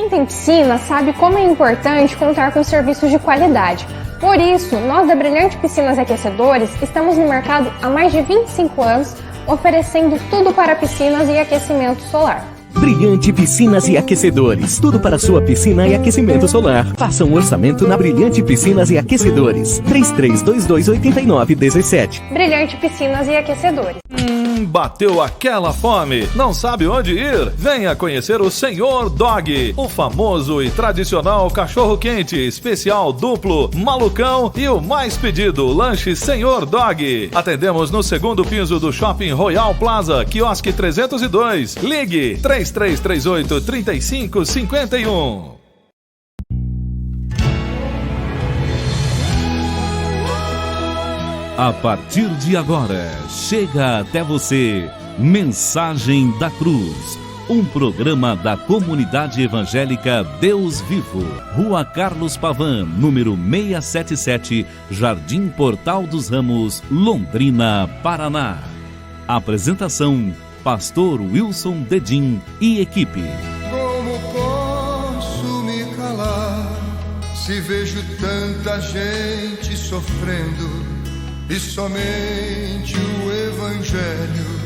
Quem tem piscina sabe como é importante contar com serviços de qualidade. Por isso, nós da Brilhante Piscinas e Aquecedores estamos no mercado há mais de 25 anos, oferecendo tudo para piscinas e aquecimento solar. Brilhante Piscinas e Aquecedores. Tudo para sua piscina e aquecimento solar. Faça um orçamento na Brilhante Piscinas e Aquecedores. 33228917. Brilhante Piscinas e Aquecedores. Bateu aquela fome? Não sabe onde ir? Venha conhecer o Senhor Dog, o famoso e tradicional cachorro-quente, especial duplo, malucão e o mais pedido, lanche Senhor Dog. Atendemos no segundo piso do Shopping Royal Plaza, quiosque 302. Ligue 3338-3551. A partir de agora, chega até você Mensagem da Cruz, um programa da Comunidade Evangélica Deus Vivo, Rua Carlos Pavan, número 677, Jardim Portal dos Ramos, Londrina, Paraná. Apresentação, Pastor Wilson Dedim e equipe. Como posso me calar se vejo tanta gente sofrendo? E somente o Evangelho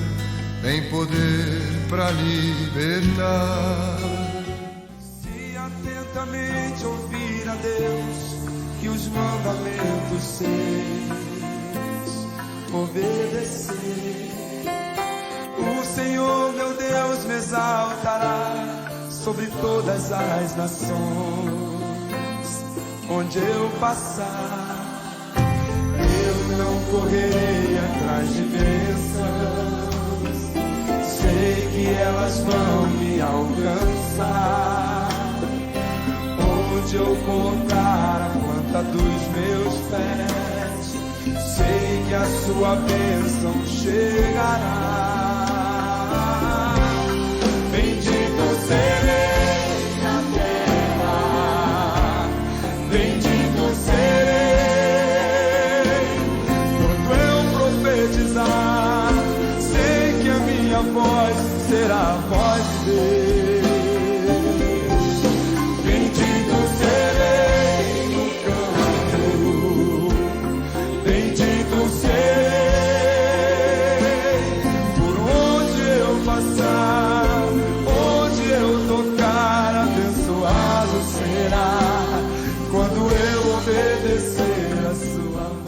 tem poder para libertar. Se atentamente ouvir a Deus e os mandamentos seus obedecer, o Senhor meu Deus me exaltará sobre todas as nações. Onde eu passar, não correrei atrás de bênçãos, sei que elas vão me alcançar. Onde eu colocar a planta dos meus pés, sei que a sua bênção chegará. Bendito serei na terra, bendito serei sei que a minha voz será a voz de Deus. Bendito serei no campo, bendito serei por onde eu passar, onde eu tocar, abençoado será quando eu obedecer a sua voz.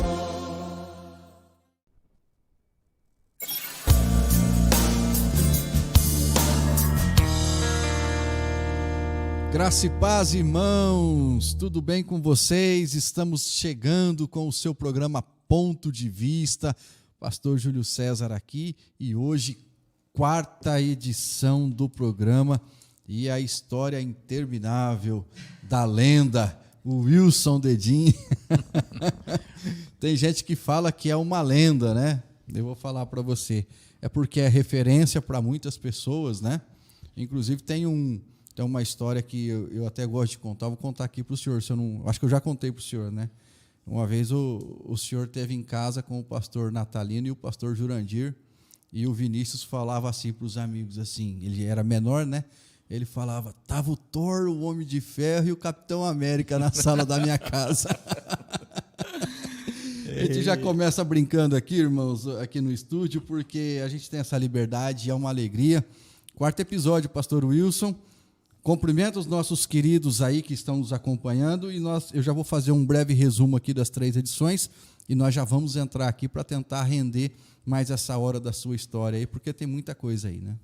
Graça e paz, irmãos, tudo bem com vocês? Estamos chegando com o seu programa Ponto de Vista, Pastor Júlio César aqui, e hoje, 4ª edição do programa, e a história interminável da lenda, o Wilson Dedim. Tem gente que fala que é uma lenda, né? Eu vou falar para você, é porque é referência para muitas pessoas, né? Inclusive tem uma história que eu até gosto de contar, vou contar aqui para o senhor, acho que eu já contei para o senhor, né? Uma vez o senhor esteve em casa com o pastor Natalino e o pastor Jurandir, e o Vinícius falava assim para os amigos, assim, ele era menor, né? Ele falava, estava o Thor, o Homem de Ferro e o Capitão América na sala da minha casa. A gente já começa brincando aqui, irmãos, aqui no estúdio, porque a gente tem essa liberdade e é uma alegria. 4º episódio, pastor Wilson. Cumprimento os nossos queridos aí que estão nos acompanhando e eu já vou fazer um breve resumo aqui das 3 edições e nós já vamos entrar aqui para tentar render mais essa hora da sua história aí, porque tem muita coisa aí, né?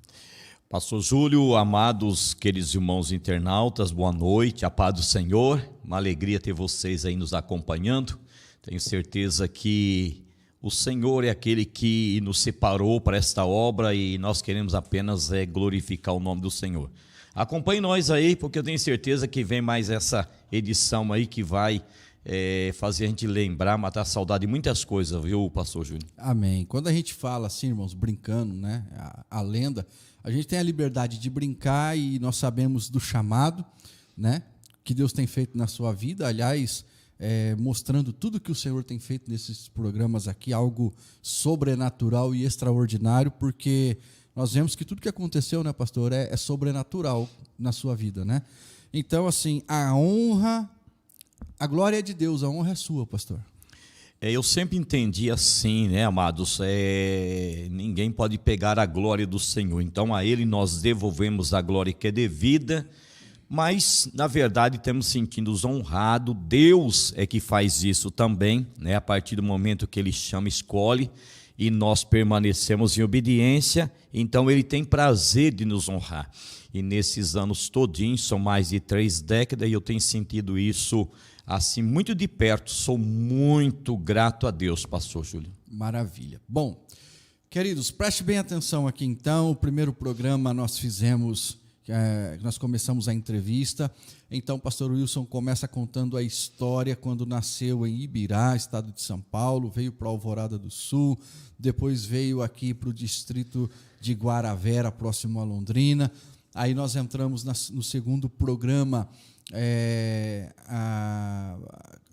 Pastor Júlio, amados, queridos irmãos internautas, boa noite, a paz do Senhor, uma alegria ter vocês aí nos acompanhando. Tenho certeza que o Senhor é aquele que nos separou para esta obra e nós queremos apenas glorificar o nome do Senhor. Acompanhe nós aí, porque eu tenho certeza que vem mais essa edição aí que vai fazer a gente lembrar, matar a saudade de muitas coisas, viu, pastor Júnior? Amém. Quando a gente fala assim, irmãos, brincando, né, a lenda, a gente tem a liberdade de brincar e nós sabemos do chamado, né, que Deus tem feito na sua vida, aliás, mostrando tudo que o Senhor tem feito nesses programas aqui, algo sobrenatural e extraordinário, porque nós vemos que tudo que aconteceu, né, pastor, é sobrenatural na sua vida, né? Então, assim, a honra, a glória é de Deus, a honra é sua, pastor. Eu sempre entendi assim, né, amados? Ninguém pode pegar a glória do Senhor. Então, a Ele nós devolvemos a glória que é devida, mas, na verdade, temos sentido-nos honrados. Deus é que faz isso também, né? A partir do momento que Ele chama, escolhe, e nós permanecemos em obediência, então Ele tem prazer de nos honrar. E nesses anos todinhos, são mais de 3 décadas, e eu tenho sentido isso assim muito de perto. Sou muito grato a Deus, pastor Júlio. Maravilha. Bom, queridos, preste bem atenção aqui então. O primeiro programa nós fizemos, nós começamos a entrevista. Então o pastor Wilson começa contando a história quando nasceu em Ibirá, estado de São Paulo, veio para Alvorada do Sul, depois veio aqui para o distrito de Guaravera, próximo a Londrina. Aí nós entramos no segundo programa,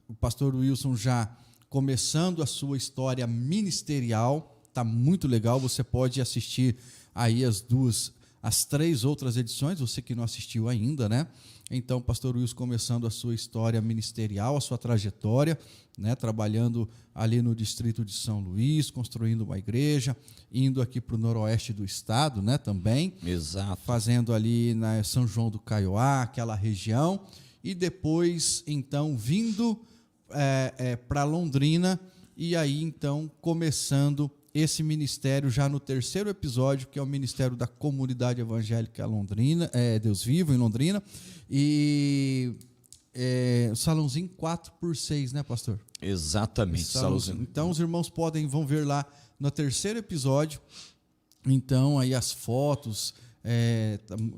o pastor Wilson já começando a sua história ministerial. Está muito legal, você pode assistir aí as 3 outras edições, você que não assistiu ainda, né? Então, pastor Wilson começando a sua história ministerial, a sua trajetória, né? Trabalhando ali no distrito de São Luís, construindo uma igreja, indo aqui para o noroeste do estado, né? Também. Exato. Fazendo ali na São João do Caiuá, aquela região, e depois, então, vindo para Londrina, e aí, então, começando esse ministério já no 3º episódio, que é o Ministério da Comunidade Evangélica Londrina, Deus Vivo, em Londrina, e o salãozinho 4x6, né, pastor? Exatamente. Salãozinho. Então, os irmãos vão ver lá no 3º episódio, então, aí as fotos,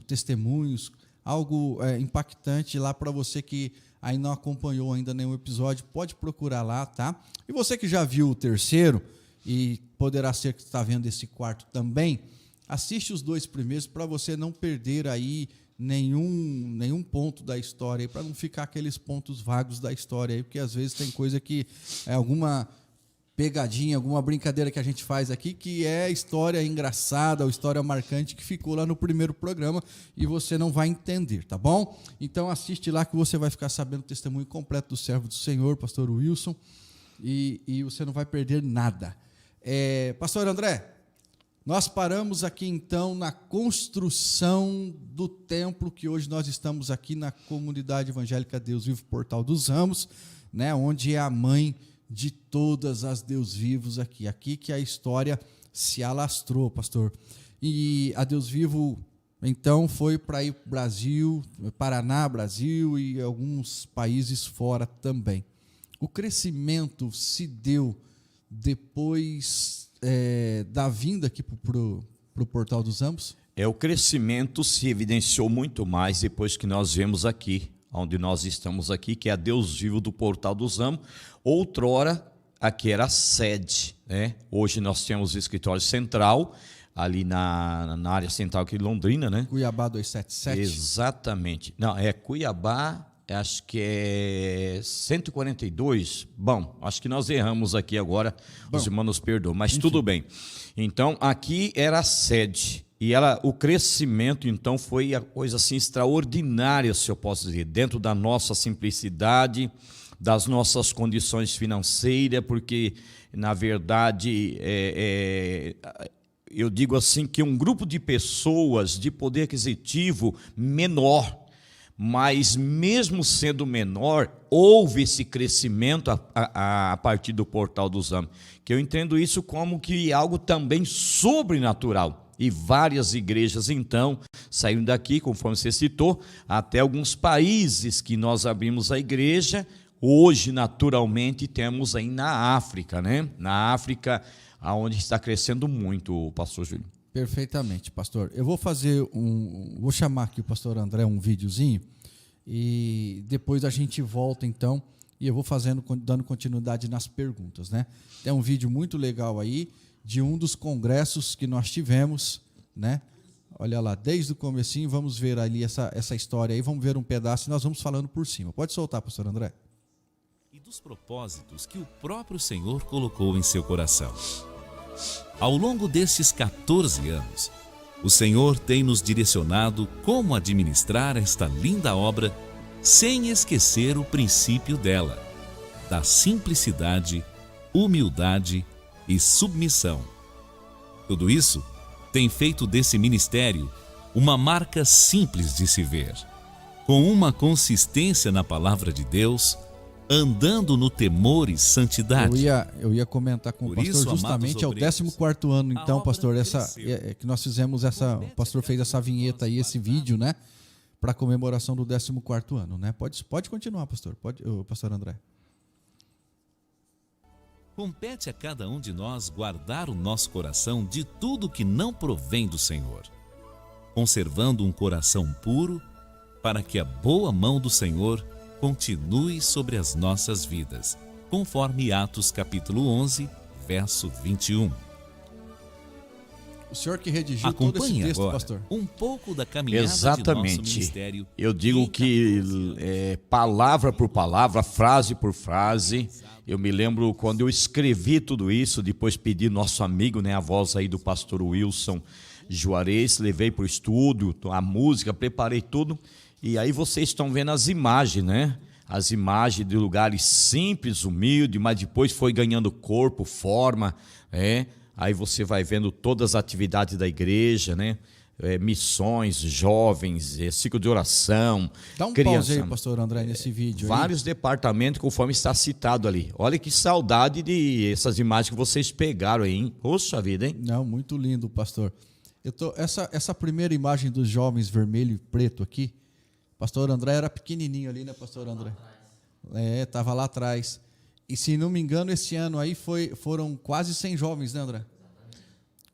testemunhos, algo impactante lá para você que aí não acompanhou ainda nenhum episódio, pode procurar lá, tá? E você que já viu o 3º, e poderá ser que está vendo esse 4º também, assiste os 2 primeiros para você não perder aí nenhum ponto da história, para não ficar aqueles pontos vagos da história aí, porque às vezes tem coisa que é alguma pegadinha, alguma brincadeira que a gente faz aqui, que é história engraçada ou história marcante que ficou lá no primeiro programa e você não vai entender, tá bom? Então assiste lá que você vai ficar sabendo o testemunho completo do servo do Senhor, pastor Wilson, e você não vai perder nada. Pastor André, nós paramos aqui então na construção do templo, que hoje nós estamos aqui na Comunidade Evangélica Deus Vivo Portal dos Ramos, né, onde é a mãe de todas as Deus Vivos aqui que a história se alastrou, pastor. E a Deus Vivo então foi para ir para o Brasil, Paraná, Brasil e alguns países fora também. O crescimento se deu depois da vinda aqui para o Portal dos Ramos? O crescimento se evidenciou muito mais depois que nós vemos aqui, onde nós estamos aqui, que é a Deus Vivo do Portal dos Ramos. Outrora, aqui era a sede, né? Hoje nós temos o escritório central, ali na área central aqui de Londrina, né? Cuiabá 277. Exatamente. Não, Cuiabá, acho que é 142. Bom, acho que nós erramos aqui agora, os irmãos nos perdoam, mas enfim, tudo bem. Então, aqui era a sede. E o crescimento, então, foi a coisa assim extraordinária, se eu posso dizer, dentro da nossa simplicidade, das nossas condições financeiras, porque, na verdade, eu digo assim que um grupo de pessoas de poder aquisitivo menor, mas mesmo sendo menor, houve esse crescimento a partir do Portal dos Ramos, que eu entendo isso como que algo também sobrenatural. E várias igrejas, então, saíram daqui, conforme você citou, até alguns países que nós abrimos a igreja. Hoje, naturalmente, temos aí na África, né? Na África, onde está crescendo muito, pastor Júlio. Perfeitamente, pastor. Eu vou vou chamar aqui o pastor André um videozinho e depois a gente volta, então, e eu vou dando continuidade nas perguntas, né? Tem um vídeo muito legal aí, de um dos congressos que nós tivemos, né? Olha lá, desde o comecinho, vamos ver ali essa história aí, vamos ver um pedaço e nós vamos falando por cima. Pode soltar, pastor André. E dos propósitos que o próprio Senhor colocou em seu coração. Ao longo destes 14 anos, O Senhor tem nos direcionado como administrar esta linda obra sem esquecer o princípio dela, da simplicidade, humildade e submissão. Tudo isso tem feito desse ministério uma marca simples de se ver, com uma consistência na palavra de Deus, andando no temor e santidade. Eu ia comentar com o pastor justamente, é o 14º ano, então, pastor, que nós fizemos o pastor fez essa vinheta aí, esse vídeo, né, para comemoração do 14º ano, né? Pode continuar, pastor, pastor André. Compete a cada um de nós guardar o nosso coração de tudo que não provém do Senhor, conservando um coração puro, para que a boa mão do Senhor continue sobre as nossas vidas, conforme Atos capítulo 11, verso 21. O senhor que redigiu Acompanhe todo esse texto, agora pastor. Um pouco da caminhada Exatamente. de nosso ministério. Eu digo que palavra por palavra, frase por frase. Eu me lembro quando eu escrevi tudo isso, depois pedi nosso amigo, né, a voz aí do pastor Wilson Juarez, levei para o estúdio, a música, preparei tudo. E aí vocês estão vendo as imagens, né? As imagens de lugares simples, humildes, mas depois foi ganhando corpo, forma, né? Aí você vai vendo todas as atividades da igreja, né? Missões, jovens, ciclo de oração. Dá um criança, pause aí, pastor André, nesse vídeo. Vários departamentos, conforme está citado ali. Olha que saudade de essas imagens que vocês pegaram aí, hein? Poxa vida, hein? Não, muito lindo, pastor. Essa primeira imagem dos jovens vermelho e preto aqui, pastor André era pequenininho ali, né, pastor André? Estava lá atrás. E se não me engano, esse ano aí foram quase 100 jovens, né, André?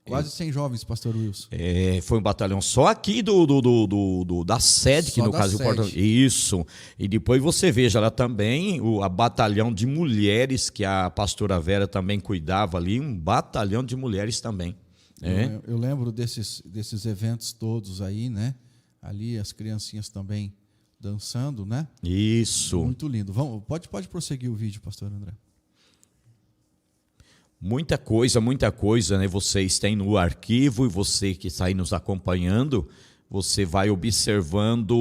Quase 100 jovens, pastor Wilson. Foi um batalhão só aqui da sede, que no caso importa. Isso. E depois você veja lá também a batalhão de mulheres que a pastora Vera também cuidava ali, um batalhão de mulheres também. Eu lembro desses eventos todos aí, né? Ali as criancinhas também dançando, né? Isso. Muito lindo. Pode prosseguir o vídeo, pastor André. Muita coisa, né? Vocês têm no arquivo e você que está aí nos acompanhando, você vai observando,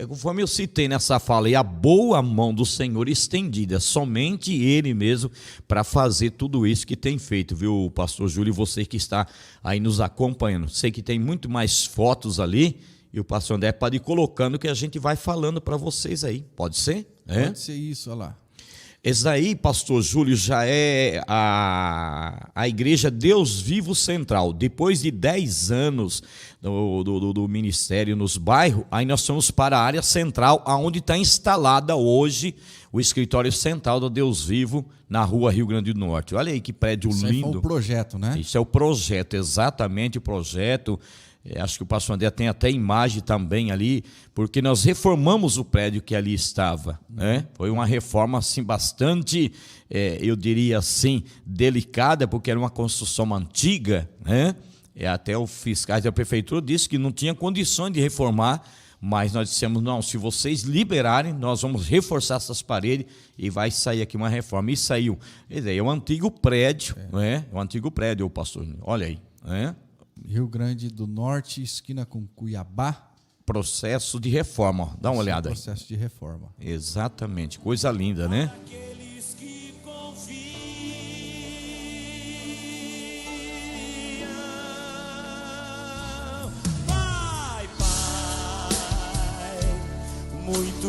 conforme eu citei nessa fala, a boa mão do Senhor estendida, somente Ele mesmo para fazer tudo isso que tem feito, viu, pastor Júlio, você que está aí nos acompanhando. Sei que tem muito mais fotos ali, e o pastor André pode ir colocando que a gente vai falando para vocês aí, pode ser? Pode ser isso, olha lá. Esse daí, pastor Júlio, já é a Igreja Deus Vivo Central. Depois de 10 anos do ministério nos bairros, aí nós fomos para a área central, onde está instalada hoje o escritório central do Deus Vivo, na rua Rio Grande do Norte. Olha aí que prédio lindo. Isso foi o projeto, né? Isso é o projeto, exatamente o projeto. Acho que o pastor André tem até imagem também ali, porque nós reformamos o prédio que ali estava, né? Foi uma reforma assim bastante, eu diria assim, delicada, porque era uma construção antiga, né? Até o fiscal da prefeitura disse que não tinha condições de reformar, mas nós dissemos, não, se vocês liberarem, nós vamos reforçar essas paredes e vai sair aqui uma reforma. E saiu. É o antigo prédio, né? O antigo prédio, pastor, olha aí, né? Rio Grande do Norte, esquina com Cuiabá. Processo de reforma, ó. Dá uma olhada aí. Processo de reforma. Exatamente, coisa linda, né?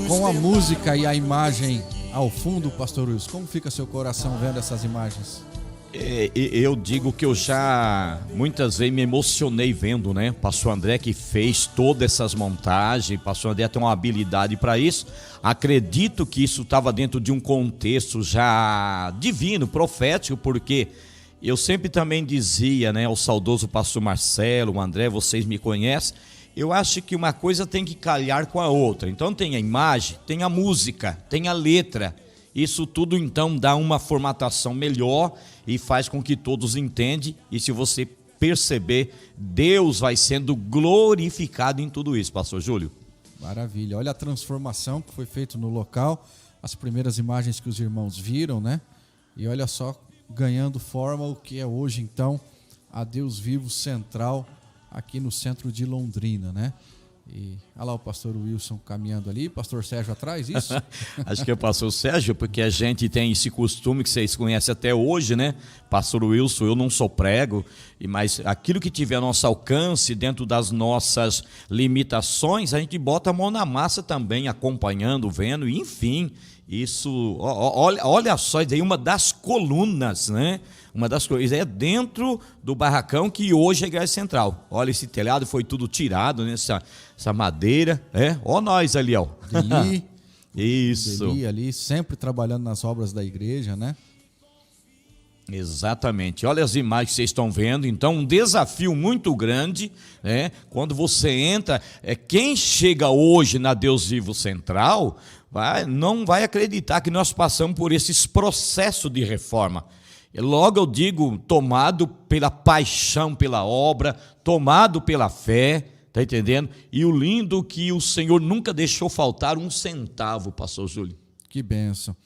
Com a música e a imagem ao fundo, pastor Wilson, como fica seu coração vendo essas imagens? Eu digo que eu já muitas vezes me emocionei vendo, né? Pastor André que fez todas essas montagens, pastor André tem uma habilidade para isso. Acredito que isso estava dentro de um contexto já divino, profético, porque eu sempre também dizia, né? O saudoso pastor Marcelo, o André, vocês me conhecem. Eu acho que uma coisa tem que calhar com a outra. Então tem a imagem, tem a música, tem a letra. Isso tudo então dá uma formatação melhor e faz com que todos entendam. E se você perceber, Deus vai sendo glorificado em tudo isso, pastor Júlio. Maravilha, olha a transformação que foi feita no local, as primeiras imagens que os irmãos viram, né? E olha só, ganhando forma o que é hoje então a Deus Vivo Central aqui no centro de Londrina, né? E olha lá o pastor Wilson caminhando ali, pastor Sérgio atrás, isso? Acho que é o pastor Sérgio, porque a gente tem esse costume que vocês conhecem até hoje, né? Pastor Wilson, eu não sou prego, mas aquilo que tiver ao nosso alcance, dentro das nossas limitações, a gente bota a mão na massa também, acompanhando, vendo, enfim, isso, olha só, isso aí é uma das colunas, né? Uma das coisas é dentro do barracão que hoje é a igreja central. Olha, esse telhado foi tudo tirado, né? Essa madeira, ó nós ali, ó. Deli, isso. Deli ali, sempre trabalhando nas obras da igreja, né? Exatamente. Olha as imagens que vocês estão vendo. Então, um desafio muito grande, né? Quando você entra, quem chega hoje na Deus Vivo Central, não vai acreditar que nós passamos por esses processos de reforma. Logo eu digo, tomado pela paixão pela obra, tomado pela fé, tá entendendo? E o lindo que o Senhor nunca deixou faltar um centavo, pastor Júlio. Que bênção.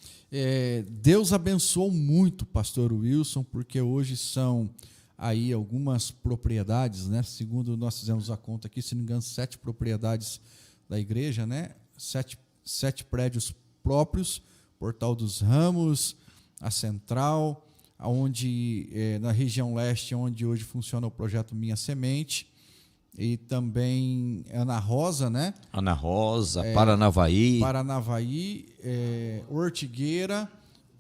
Deus abençoou muito o pastor Wilson, porque hoje são aí algumas propriedades, né? Segundo nós fizemos a conta aqui, se não me engano, 7 propriedades da igreja, né? 7 prédios próprios, Portal dos Ramos, a Central, onde na região leste, onde hoje funciona o projeto Minha Semente, e também Ana Rosa, né? Ana Rosa, Paranavaí, Ortigueira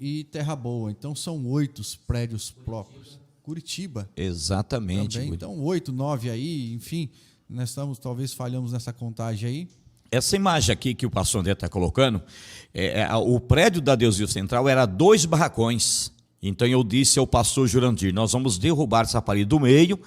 e Terra Boa. Então são 8 prédios próprios. Curitiba. Exatamente. Também. Então 8, 9 aí, enfim, nós talvez falhamos nessa contagem aí. Essa imagem aqui que o pastor André está colocando, o prédio da Deus Vivo Central era 2 barracões. Então eu disse ao pastor Jurandir, nós vamos derrubar essa parede do meio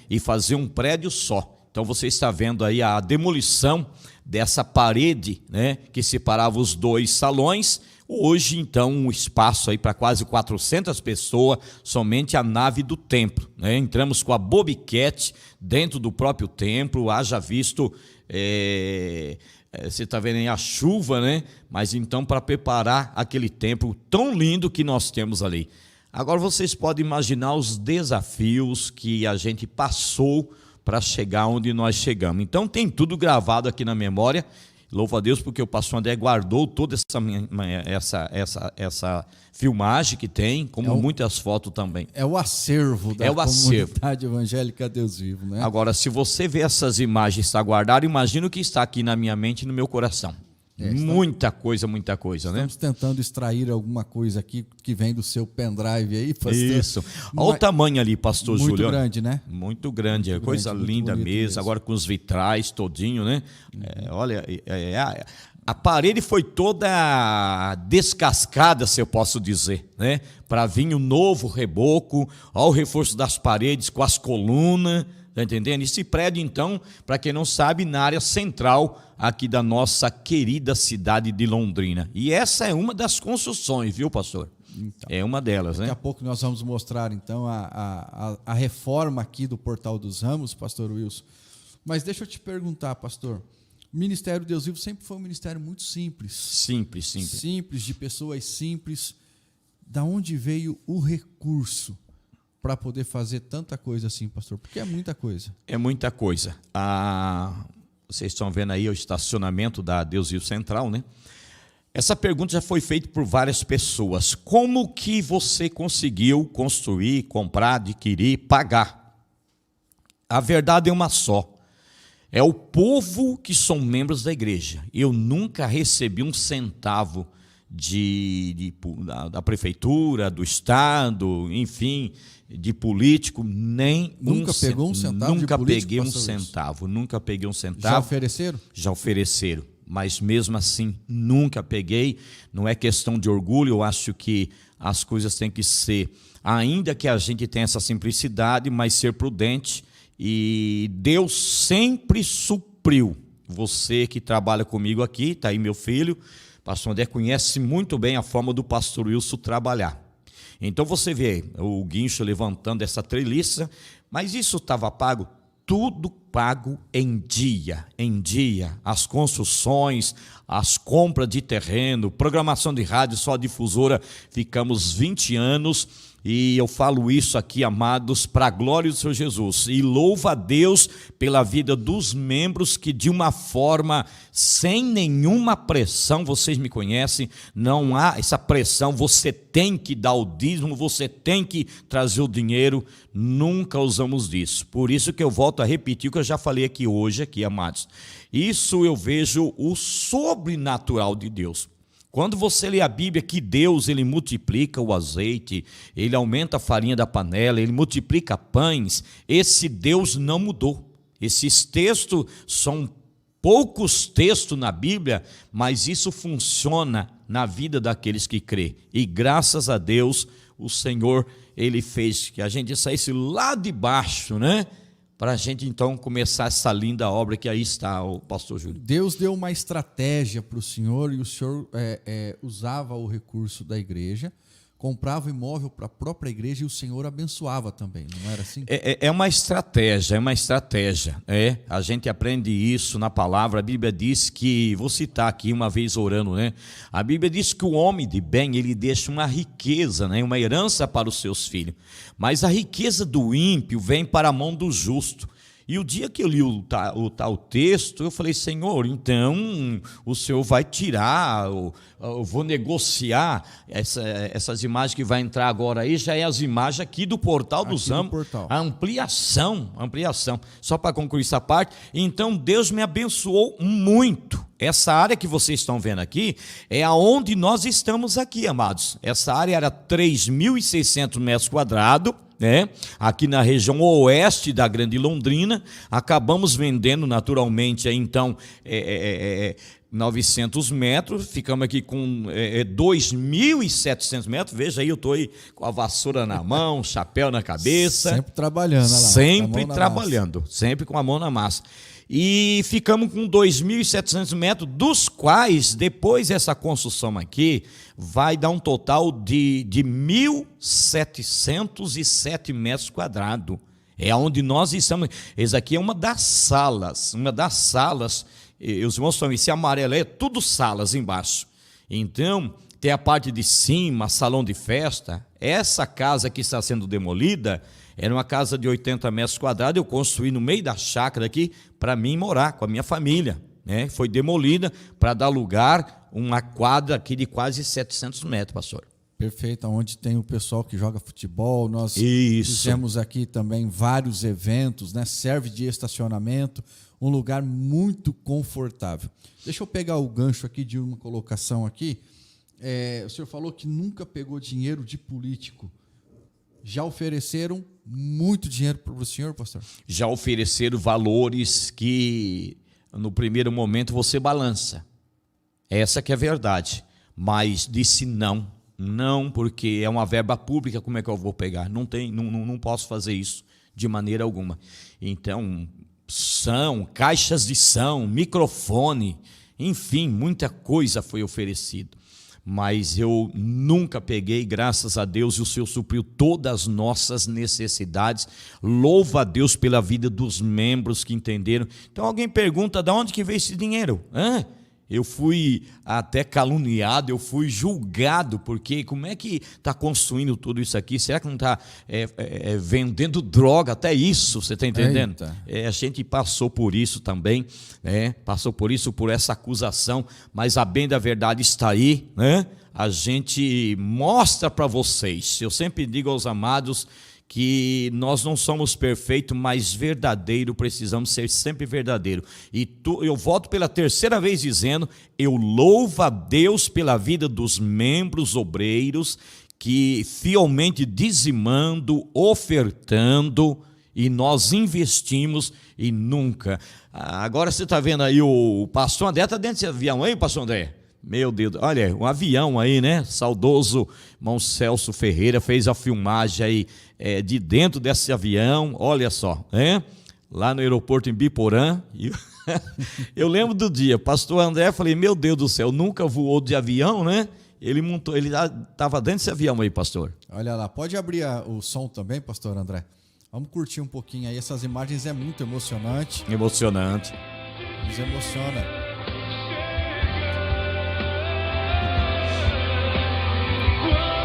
e fazer um prédio só. Então você está vendo aí a demolição dessa parede, né, que separava os 2 salões. Hoje, então, um espaço aí para quase 400 pessoas, somente a nave do templo, né? Entramos com a bobiquete dentro do próprio templo, haja visto... você está vendo aí a chuva, né? Mas então para preparar aquele templo tão lindo que nós temos ali. Agora vocês podem imaginar os desafios que a gente passou para chegar onde nós chegamos. Então tem tudo gravado aqui na memória. Louvo a Deus porque o pastor André guardou toda essa filmagem que tem, como muitas fotos também. É o acervo da comunidade evangélica Deus Vivo, né? Agora, se você vê essas imagens está guardado, imagina o que está aqui na minha mente e no meu coração. Muita coisa, né? Estamos tentando extrair alguma coisa aqui que vem do seu pendrive aí, pastor. Isso. Olha o tamanho ali, pastor Júlio. Muito grande, né? Muito grande, coisa linda mesmo. Agora com os vitrais todinho, né? Olha, a parede foi toda descascada, se eu posso dizer, né? Para vir um novo reboco, olha o reforço das paredes com as colunas. Está entendendo? Esse prédio, então, para quem não sabe, na área central aqui da nossa querida cidade de Londrina. E essa é uma das construções, viu, pastor? Então, é uma delas, né? Daqui a pouco nós vamos mostrar, então, a reforma aqui do Portal dos Ramos, pastor Wilson. Mas deixa eu te perguntar, pastor, o Ministério Deus Vivo sempre foi um ministério muito simples. Simples. Simples, de pessoas simples. Da onde veio o recurso para poder fazer tanta coisa assim, pastor? Porque é muita coisa. É muita coisa. Vocês estão vendo aí o estacionamento da Deus Vivo Central, né? Essa pergunta já foi feita por várias pessoas. Como que você conseguiu construir, comprar, adquirir, pagar? A verdade é uma só. É o povo que são membros da igreja. Eu nunca recebi um centavo da prefeitura, do estado, enfim, de político, nem nunca pegou um centavo. Nunca peguei um centavo. Nunca peguei um centavo. Já ofereceram? Já ofereceram, mas mesmo assim nunca peguei. Não é questão de orgulho. Eu acho que as coisas têm que ser, ainda que a gente tenha essa simplicidade, mas ser prudente. E Deus sempre supriu. Você que trabalha comigo aqui, está aí meu filho, pastor André, conhece muito bem a forma do pastor Wilson trabalhar. Então você vê o guincho levantando essa treliça, mas isso estava pago tudo pago em dia, as construções, as compras de terreno, programação de rádio, só a difusora, ficamos 20 anos, e eu falo isso aqui, amados, para a glória do Senhor Jesus, e louvo a Deus pela vida dos membros que de uma forma, sem nenhuma pressão, vocês me conhecem, não há essa pressão, você tem que dar o dízimo, você tem que trazer o dinheiro, nunca usamos disso. Por isso que eu volto a repetir o que eu já falei aqui hoje, amados. Isso eu vejo o sobrenatural de Deus. Quando você lê a Bíblia que Deus, ele multiplica o azeite, ele aumenta a farinha da panela, ele multiplica pães, esse Deus não mudou. Esses textos são poucos textos na Bíblia, mas isso funciona na vida daqueles que crê. E graças a Deus, o Senhor, ele fez que a gente saísse lá de baixo, né? Para a gente então começar essa linda obra que aí está, o pastor Júlio. Deus deu uma estratégia para o senhor, e o senhor usava o recurso da igreja, comprava imóvel para a própria igreja, e o Senhor abençoava também, não era assim? É uma estratégia, a gente aprende isso na palavra. A Bíblia diz que, vou citar aqui uma vez orando, né? A Bíblia diz que o homem de bem, ele deixa uma riqueza, né? Uma herança para os seus filhos, mas a riqueza do ímpio vem para a mão do justo. E o dia que eu li o tal texto, eu falei, Senhor, então o Senhor vai tirar, eu vou negociar essas imagens que vai entrar agora aí, já é as imagens aqui do Portal dos Amos, a ampliação. Só para concluir essa parte, então Deus me abençoou muito. Essa área que vocês estão vendo aqui é aonde nós estamos aqui, amados. Essa área era 3.600 metros quadrados, né? Aqui na região oeste da Grande Londrina. Acabamos vendendo naturalmente, então, 900 metros, ficamos aqui com 2.700 metros, veja aí, eu estou aí com a vassoura na mão, chapéu na cabeça. Sempre trabalhando, lá, sempre trabalhando, sempre com a mão na massa. E ficamos com 2.700 metros, dos quais, depois dessa construção aqui, vai dar um total de 1.707 metros quadrados. É onde nós estamos. Essa aqui é uma das salas. Os irmãos estão, esse amarelo é tudo salas embaixo. Então, tem a parte de cima, salão de festa. Essa casa que está sendo demolida era uma casa de 80 metros quadrados, eu construí no meio da chácara aqui para mim morar com a minha família, né? Foi demolida para dar lugar uma quadra aqui de quase 700 metros, pastor. Perfeito, onde tem o pessoal que joga futebol, nós fizemos aqui também vários eventos, né? Serve de estacionamento, um lugar muito confortável. Deixa eu pegar o gancho aqui de uma colocação aqui. O senhor falou que nunca pegou dinheiro de político. Já ofereceram muito dinheiro para o senhor, pastor? Já ofereceram valores que no primeiro momento você balança. Essa que é a verdade. Mas disse não, porque é uma verba pública, como é que eu vou pegar? Não posso fazer isso de maneira alguma. Então, caixas de som, microfone, enfim, muita coisa foi oferecido. Mas eu nunca peguei, graças a Deus, e o Senhor supriu todas as nossas necessidades. Louva a Deus pela vida dos membros que entenderam. Então alguém pergunta, de onde que veio esse dinheiro? Eu fui até caluniado, eu fui julgado, porque como é que está construindo tudo isso aqui? Será que não está vendendo droga? Até isso, você está entendendo? A gente passou por isso também, passou por isso, por essa acusação, mas a bem da verdade está aí, né? A gente mostra para vocês, eu sempre digo aos amados, que nós não somos perfeitos, mas verdadeiro, precisamos ser sempre verdadeiro. E eu volto pela terceira vez dizendo, eu louvo a Deus pela vida dos membros obreiros, que fielmente dizimando, ofertando, e nós investimos e nunca. Agora você está vendo aí o pastor André, está dentro desse avião aí, pastor André? Meu Deus, olha, um avião aí, né? Saudoso irmão Celso Ferreira fez a filmagem aí de dentro desse avião, olha só, lá no aeroporto em Biporã. Eu lembro do dia, pastor André, falei, meu Deus do céu, nunca voou de avião, né? Ele estava dentro desse avião aí, pastor. Olha lá, pode abrir o som também, pastor André? Vamos curtir um pouquinho aí. Essas imagens é muito emocionante. Emocionante. Nos emociona.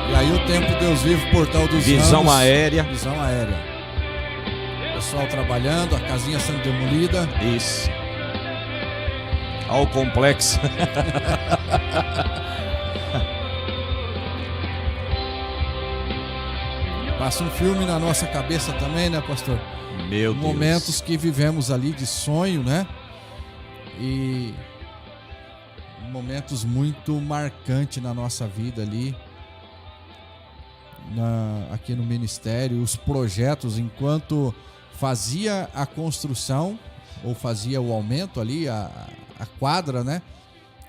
E aí o Templo Deus Vivo, Portal dos Visão Ramos. aérea. Visão aérea. Pessoal trabalhando, a casinha sendo demolida. Isso. Ao complexo. Passa um filme na nossa cabeça também, né, pastor? Meu Deus. Momentos que vivemos ali de sonho, né? E momentos muito marcantes na nossa vida ali, aqui no ministério, os projetos, enquanto fazia a construção ou fazia o aumento ali, a quadra, né?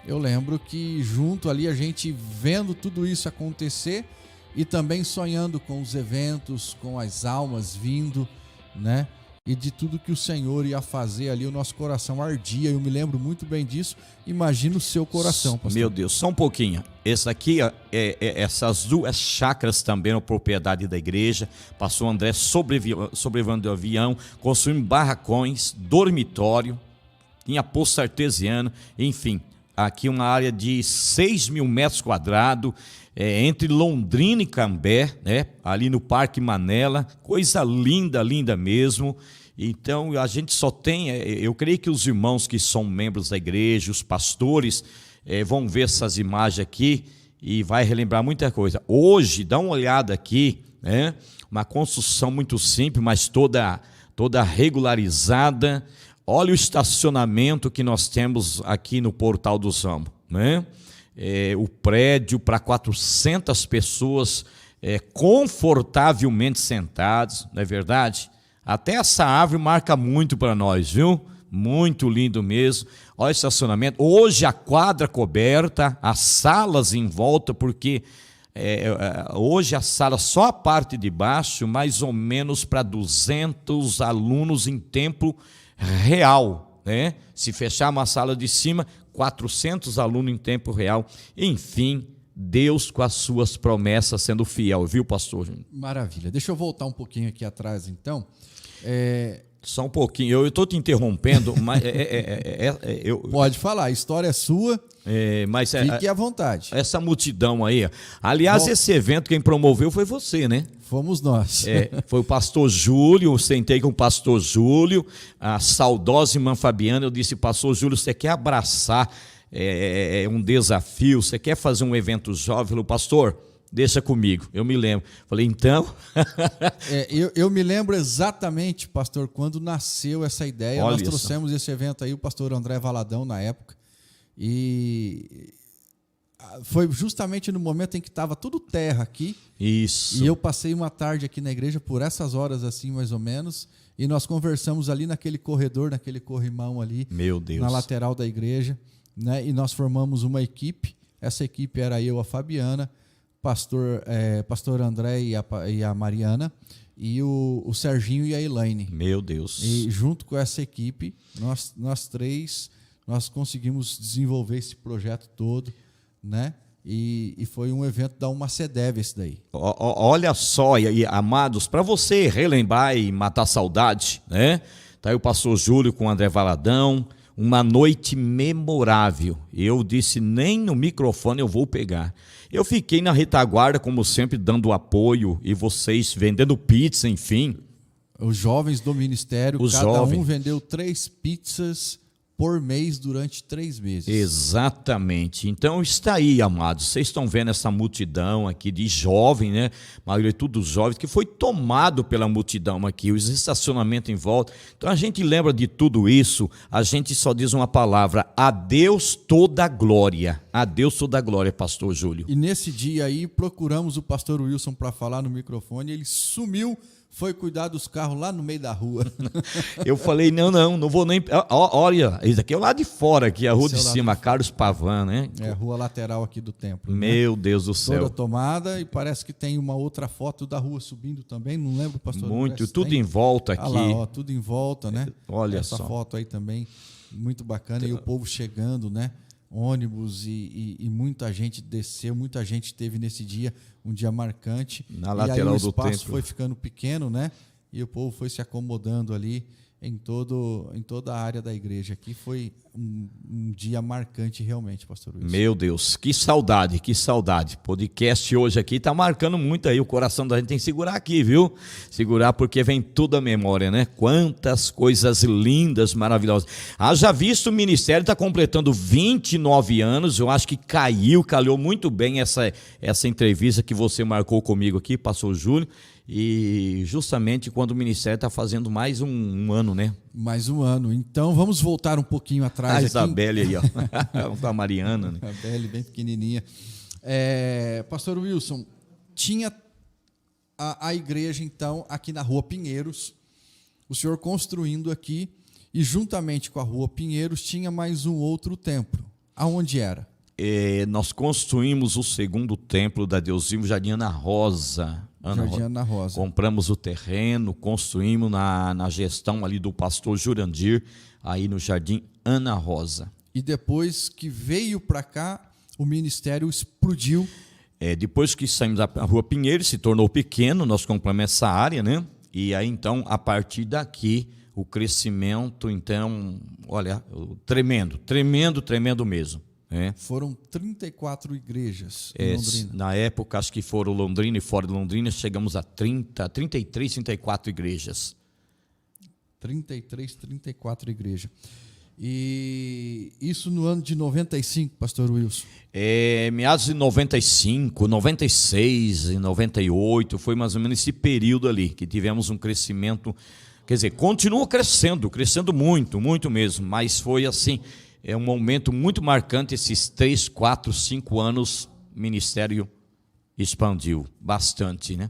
Eu lembro que junto ali a gente vendo tudo isso acontecer e também sonhando com os eventos, com as almas vindo, né? E de tudo que o Senhor ia fazer ali, o nosso coração ardia. Eu me lembro muito bem disso. Imagina o seu coração, pastor. Meu Deus, só um pouquinho. Esse aqui, essas duas chácaras também é propriedade da igreja. Pastor André sobrevivendo do avião, construindo barracões, dormitório, tinha poço artesiano, enfim. Aqui uma área de 6 mil metros quadrados, entre Londrina e Cambé, né? Ali no Parque Manela, coisa linda, linda mesmo. Então a gente só tem, eu creio que os irmãos que são membros da igreja, os pastores, vão ver essas imagens aqui e vai relembrar muita coisa. Hoje, dá uma olhada aqui, né? Uma construção muito simples, mas toda regularizada. Olha o estacionamento que nós temos aqui no Portal dos Ramos, né? O prédio para 400 pessoas confortavelmente sentadas, não é verdade? Até essa árvore marca muito para nós, viu? Muito lindo mesmo. Olha o estacionamento. Hoje a quadra coberta, as salas em volta, porque hoje a sala, só a parte de baixo, mais ou menos para 200 alunos em tempo real, né? Se fechar uma sala de cima, 400 alunos em tempo real. Enfim, Deus com as suas promessas sendo fiel, viu, pastor? Maravilha. Deixa eu voltar um pouquinho aqui atrás, então. Só um pouquinho. Eu estou te interrompendo, mas pode falar, a história é sua. Mas fique à vontade. Essa multidão aí. Aliás, esse evento quem promoveu foi você, né? Fomos nós. Foi o pastor Júlio, eu sentei com o pastor Júlio, a saudosa irmã Fabiana, eu disse, pastor Júlio, você quer abraçar um desafio, você quer fazer um evento jovem? Falei, pastor, deixa comigo. Eu me lembro. Falei, então... eu me lembro exatamente, pastor, quando nasceu essa ideia. Olha, nós trouxemos esse evento aí, o pastor André Valadão, na época, e foi justamente no momento em que estava tudo terra aqui. Isso. E eu passei uma tarde aqui na igreja, por essas horas assim, mais ou menos, e nós conversamos ali naquele corredor, naquele corrimão ali. Meu Deus. Na lateral da igreja, né? E nós formamos uma equipe. Essa equipe era eu, a Fabiana, pastor André e a Mariana, e o Serginho e a Elaine. Meu Deus. E junto com essa equipe, nós três, nós conseguimos desenvolver esse projeto todo, né? E foi um evento da Uma CEDEV esse daí. Olha só, e amados, para você relembrar e matar saudade, né? Tá aí o pastor Júlio com o André Valadão, uma noite memorável. Eu disse, nem no microfone eu vou pegar. Eu fiquei na retaguarda, como sempre, dando apoio, e vocês vendendo pizza, enfim. Os jovens do ministério, um vendeu 3 pizzas por mês durante 3 meses. Exatamente. Então está aí, amados. Vocês estão vendo essa multidão aqui de jovens, né? A maioria de todos jovens, que foi tomado pela multidão aqui, os estacionamentos em volta. Então a gente lembra de tudo isso, a gente só diz uma palavra: a Deus toda a glória. A Deus toda a glória, pastor Júlio. E nesse dia aí, procuramos o pastor Wilson para falar no microfone, ele sumiu. Foi cuidar dos carros lá no meio da rua. Eu falei, não vou nem... Olha, isso aqui é o lado de fora, aqui, a rua de cima, Carlos Pavan, né? É a rua lateral aqui do templo. Meu Deus do céu. Toda tomada, e parece que tem uma outra foto da rua subindo também, não lembro, pastor. Muito, tudo em volta aqui. Olha lá, tudo em volta, né? Olha essa só. Foto aí também, muito bacana, e o povo chegando, né? Ônibus e muita gente desceu, muita gente teve nesse dia, um dia marcante. Na lateral do templo. O espaço foi ficando pequeno, né? e o povo foi se acomodando ali em toda a área da igreja. Aqui foi um dia marcante realmente, pastor Wilson. Meu Deus, que saudade, que saudade. Podcast hoje aqui tá marcando muito aí, o coração da gente tem que segurar aqui, viu? Segurar porque vem tudo à memória, né? Quantas coisas lindas, maravilhosas. Já visto, o ministério está completando 29 anos, eu acho que calhou muito bem essa entrevista que você marcou comigo aqui, pastor Júlio. E justamente quando o ministério está fazendo mais um ano, né? Mais um ano. Então vamos voltar um pouquinho atrás. A aqui. Isabelle aí, ó. A Mariana, né? A Isabelle, bem pequenininha. Pastor Wilson, tinha a igreja então aqui na Rua Pinheiros, o senhor construindo aqui, e juntamente com a Rua Pinheiros tinha mais um outro templo. Aonde era? Nós construímos o segundo templo da Deus Vivo, Jardim Ana Rosa. Jardim Ana Rosa. Compramos o terreno, construímos na gestão ali do pastor Jurandir, aí no Jardim Ana Rosa. E depois que veio para cá, o ministério explodiu. Depois que saímos da Rua Pinheiro, se tornou pequeno, nós compramos essa área, né? E aí então, a partir daqui, o crescimento, então, olha, tremendo mesmo. Foram 34 igrejas em Londrina. Na época, acho que foram Londrina e fora de Londrina, chegamos a 33, 34 igrejas. 34 igrejas. E isso no ano de 95, pastor Wilson? Meados de 95, 96 e 98, foi mais ou menos esse período ali, que tivemos um crescimento, quer dizer, continua crescendo muito mesmo, mas foi assim... um momento muito marcante, esses 3, 4, 5 anos, o ministério expandiu bastante, né?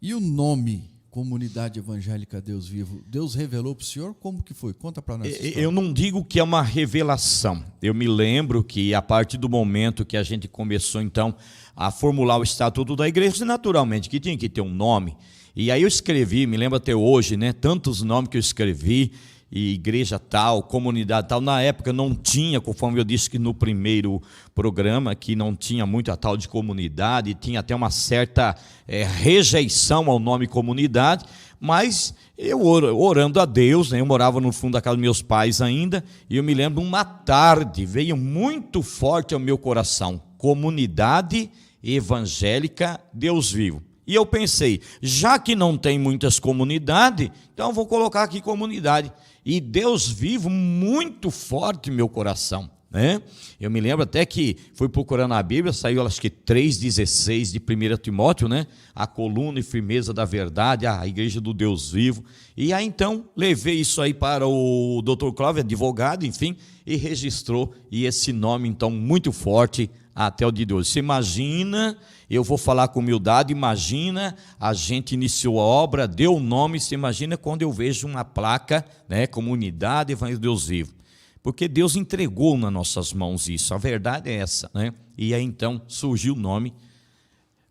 E o nome Comunidade Evangélica Deus Vivo, Deus revelou para o senhor? Como que foi? Conta para nós. Eu não digo que é uma revelação. Eu me lembro que a partir do momento que a gente começou, então, a formular o estatuto da igreja, naturalmente, que tinha que ter um nome. E aí eu escrevi, me lembro até hoje, né? Tantos nomes que eu escrevi, e igreja tal, comunidade tal, na época não tinha, conforme eu disse que no primeiro programa, que não tinha muito a tal de comunidade, tinha até uma certa rejeição ao nome comunidade, mas eu orando a Deus, né, eu morava no fundo da casa dos meus pais ainda, e eu me lembro, uma tarde, veio muito forte ao meu coração, Comunidade Evangélica Deus Vivo. E eu pensei, já que não tem muitas comunidades, então eu vou colocar aqui comunidade. E Deus Vivo muito forte no meu coração, né? Eu me lembro até que fui procurando a Bíblia, saiu acho que 3,16 de 1 Timóteo, né? A coluna e firmeza da verdade, a igreja do Deus Vivo. E aí então levei isso aí para o Dr. Cláudio, advogado, enfim, e registrou, e esse nome então muito forte até o dia de hoje. Você imagina, eu vou falar com humildade, imagina, a gente iniciou a obra, deu o nome, você imagina quando eu vejo uma placa, né, Comunidade Evangélica Deus Vivo. Porque Deus entregou nas nossas mãos isso, a verdade é essa, né? E aí então surgiu o nome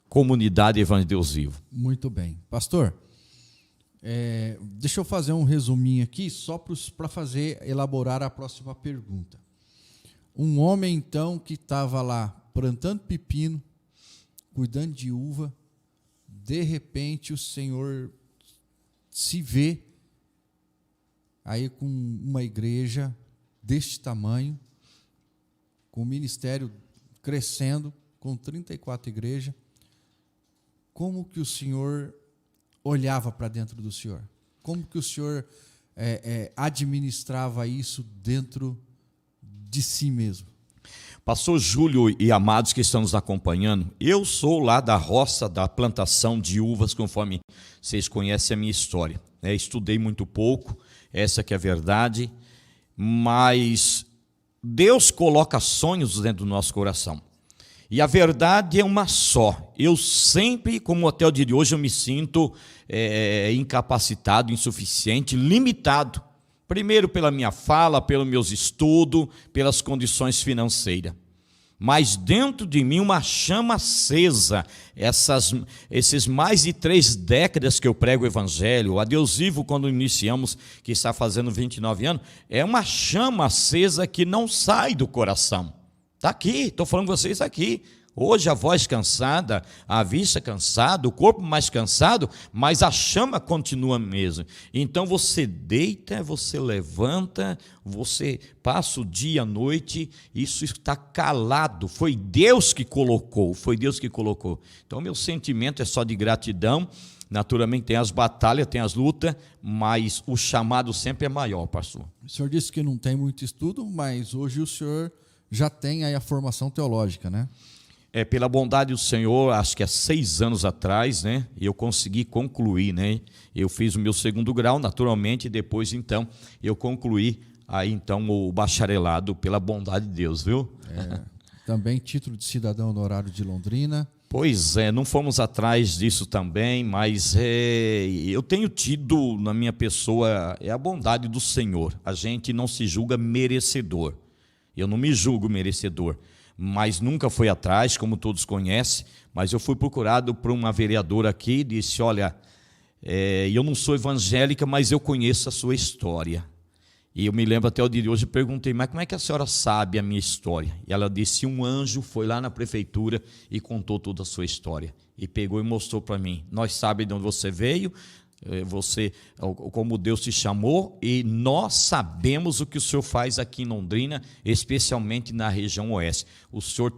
Comunidade Evangélica Deus Vivo. Muito bem. Pastor, deixa eu fazer um resuminho aqui, só para elaborar a próxima pergunta. Um homem, então, que estava lá plantando pepino, cuidando de uva, de repente o Senhor se vê aí com uma igreja deste tamanho, com o ministério crescendo, com 34 igrejas. Como que o Senhor olhava para dentro do Senhor? Como que o Senhor administrava isso dentro de si mesmo? Pastor Júlio e amados que estão nos acompanhando, eu sou lá da roça da plantação de uvas, conforme vocês conhecem a minha história. Estudei muito pouco, essa que é a verdade, mas Deus coloca sonhos dentro do nosso coração. E a verdade é uma só. Eu sempre, como até o dia de hoje, eu me sinto incapacitado, insuficiente, limitado. Primeiro pela minha fala, pelos meus estudos, pelas condições financeiras. Mas dentro de mim uma chama acesa, esses mais de 3 décadas que eu prego o Evangelho, a Deus Vivo, quando iniciamos, que está fazendo 29 anos, é uma chama acesa que não sai do coração. Está aqui, estou falando com vocês aqui. Hoje a voz cansada, a vista cansada, o corpo mais cansado, mas a chama continua mesmo. Então você deita, você levanta, você passa o dia, a noite, isso está calado. Foi Deus que colocou, foi Deus que colocou. Então meu sentimento é só de gratidão. Naturalmente tem as batalhas, tem as lutas, mas o chamado sempre é maior, pastor. O senhor disse que não tem muito estudo, mas hoje o senhor já tem aí a formação teológica, né? Pela bondade do Senhor, acho que há 6 anos atrás, né, eu consegui concluir, né? Eu fiz o meu 2º grau, naturalmente, e depois, então, eu concluí aí, então, o bacharelado pela bondade de Deus, viu? Também título de cidadão honorário de Londrina. Pois é, não fomos atrás disso também, mas eu tenho tido na minha pessoa a bondade do Senhor. A gente não se julga merecedor. Eu não me julgo merecedor, mas nunca fui atrás, como todos conhecem. Mas eu fui procurado por uma vereadora aqui e disse: olha, eu não sou evangélica, mas eu conheço a sua história. E eu me lembro até o dia de hoje, perguntei: mas como é que a senhora sabe a minha história? E ela disse: um anjo foi lá na prefeitura e contou toda a sua história. E pegou e mostrou para mim: nós sabemos de onde você veio, como Deus te chamou, e nós sabemos o que o senhor faz aqui em Londrina, especialmente na região oeste. O senhor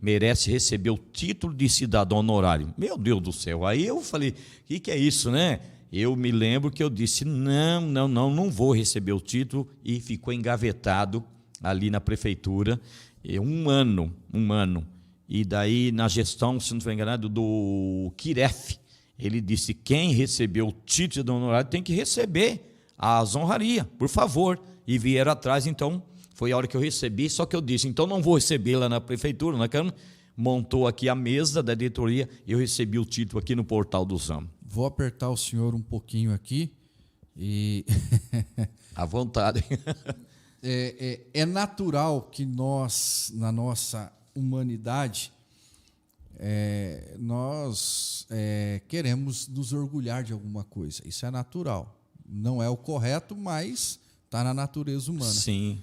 merece receber o título de cidadão honorário. Meu Deus do céu, aí eu falei: o que é isso, né? Eu me lembro que eu disse: não vou receber o título, e ficou engavetado ali na prefeitura um ano. E daí na gestão, se não estou enganado, do Kiref, ele disse: quem recebeu o título de honorário tem que receber as honrarias, por favor. E vieram atrás, então foi a hora que eu recebi, só que eu disse: então não vou receber lá na prefeitura, na Câmara. Montou aqui a mesa da diretoria, eu recebi o título aqui no portal do ZAM. Vou apertar o senhor um pouquinho aqui e... À vontade. É natural que nós, na nossa humanidade, nós queremos nos orgulhar de alguma coisa. Isso é natural. Não é o correto, mas está na natureza humana. Sim.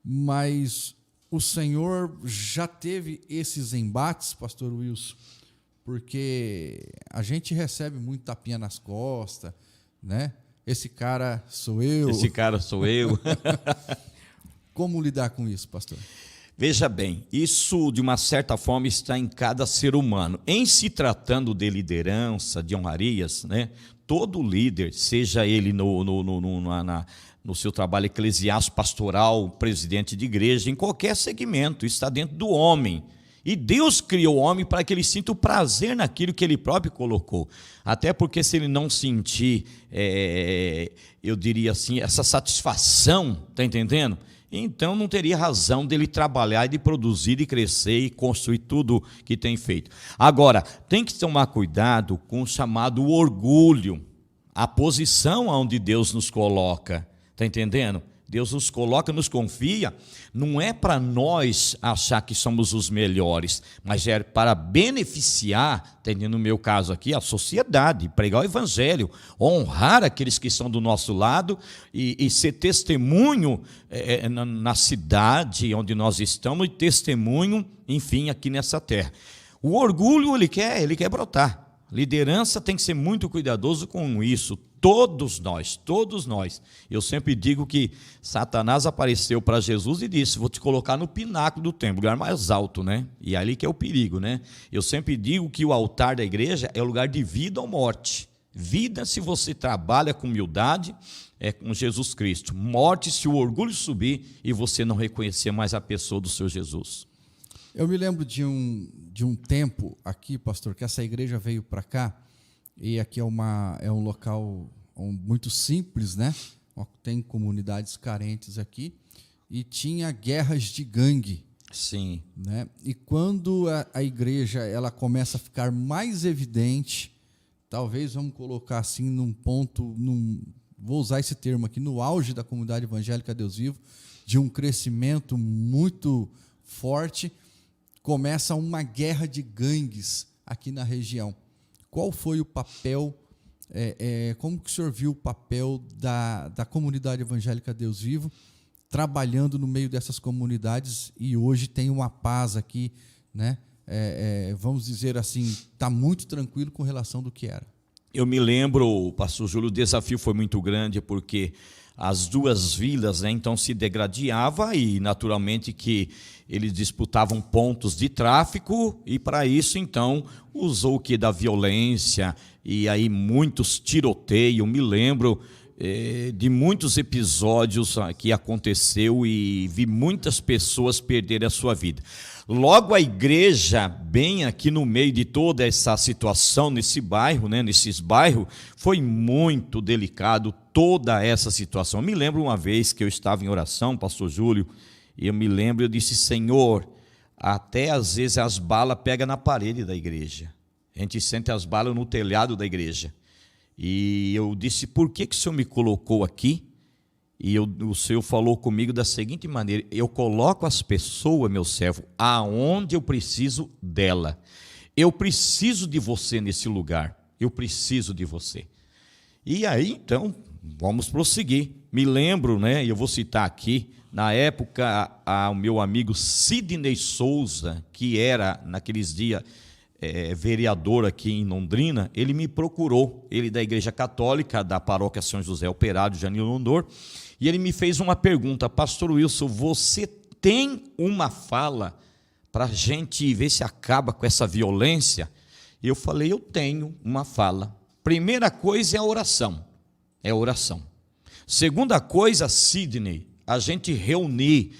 Mas o Senhor já teve esses embates, pastor Wilson, porque a gente recebe muito tapinha nas costas, né? Esse cara sou eu. Esse cara sou eu. Como lidar com isso, pastor? Veja bem, isso de uma certa forma está em cada ser humano. Em se tratando de liderança, de honrarias, né? Todo líder, seja ele no seu trabalho eclesiástico, pastoral, presidente de igreja, em qualquer segmento, está dentro do homem. E Deus criou o homem para que ele sinta o prazer naquilo que ele próprio colocou. Até porque se ele não sentir, eu diria assim, essa satisfação, está entendendo? Então não teria razão dele trabalhar e de produzir, de crescer e construir tudo que tem feito. Agora, tem que tomar cuidado com o chamado orgulho, a posição onde Deus nos coloca, está entendendo? Deus nos coloca, nos confia, não é para nós achar que somos os melhores, mas é para beneficiar, entendendo no meu caso aqui, a sociedade, pregar o evangelho, honrar aqueles que estão do nosso lado e ser testemunho na cidade onde nós estamos e testemunho, enfim, aqui nessa terra. O orgulho, ele quer brotar. Liderança tem que ser muito cuidadoso com isso. Todos nós. Eu sempre digo que Satanás apareceu para Jesus e disse: vou te colocar no pináculo do templo, lugar mais alto, né? E ali que é o perigo, né? Eu sempre digo que o altar da igreja é o lugar de vida ou morte. Vida, se você trabalha com humildade, é com Jesus Cristo. Morte, se o orgulho subir e você não reconhecer mais a pessoa do seu Jesus. Eu me lembro de um tempo aqui, pastor, que essa igreja veio para cá, e aqui é um local muito simples, né? Tem comunidades carentes aqui, e tinha guerras de gangue. Sim. Né? E quando a igreja ela começa a ficar mais evidente, talvez vamos colocar assim num ponto, vou usar esse termo aqui, no auge da comunidade evangélica Deus Vivo, de um crescimento muito forte, começa uma guerra de gangues aqui na região. Qual foi o papel, como que o senhor viu o papel da comunidade evangélica Deus Vivo, trabalhando no meio dessas comunidades, e hoje tem uma paz aqui, né, vamos dizer assim, está muito tranquilo com relação do que era? Eu me lembro, pastor Júlio, o desafio foi muito grande, porque as duas vilas, então se degradiava e naturalmente que eles disputavam pontos de tráfico, e para isso então usou o que da violência, e aí muitos tiroteios. Me lembro de muitos episódios que aconteceu e vi muitas pessoas perderem a sua vida. Logo, a igreja, bem aqui no meio de toda essa situação, nesse bairro, nesses bairros, foi muito delicado toda essa situação. Eu me lembro uma vez que eu estava em oração, pastor Júlio, e eu disse: Senhor, até às vezes as balas pegam na parede da igreja. A gente sente as balas no telhado da igreja. E eu disse: por que o Senhor me colocou aqui? E o Senhor falou comigo da seguinte maneira: eu coloco as pessoas, meu servo, aonde eu preciso dela. Eu preciso de você nesse lugar. Eu preciso de você. E aí, então, vamos prosseguir. Me lembro, e eu vou citar aqui, na época, o meu amigo Sidney Souza, que era, naqueles dias, vereador aqui em Londrina, ele me procurou, ele da Igreja Católica, da Paróquia São José Operário, Janil Londor, e ele me fez uma pergunta: pastor Wilson, você tem uma fala para a gente ver se acaba com essa violência? E eu falei: eu tenho uma fala. Primeira coisa é a oração. Segunda coisa, Sidney, a gente reunir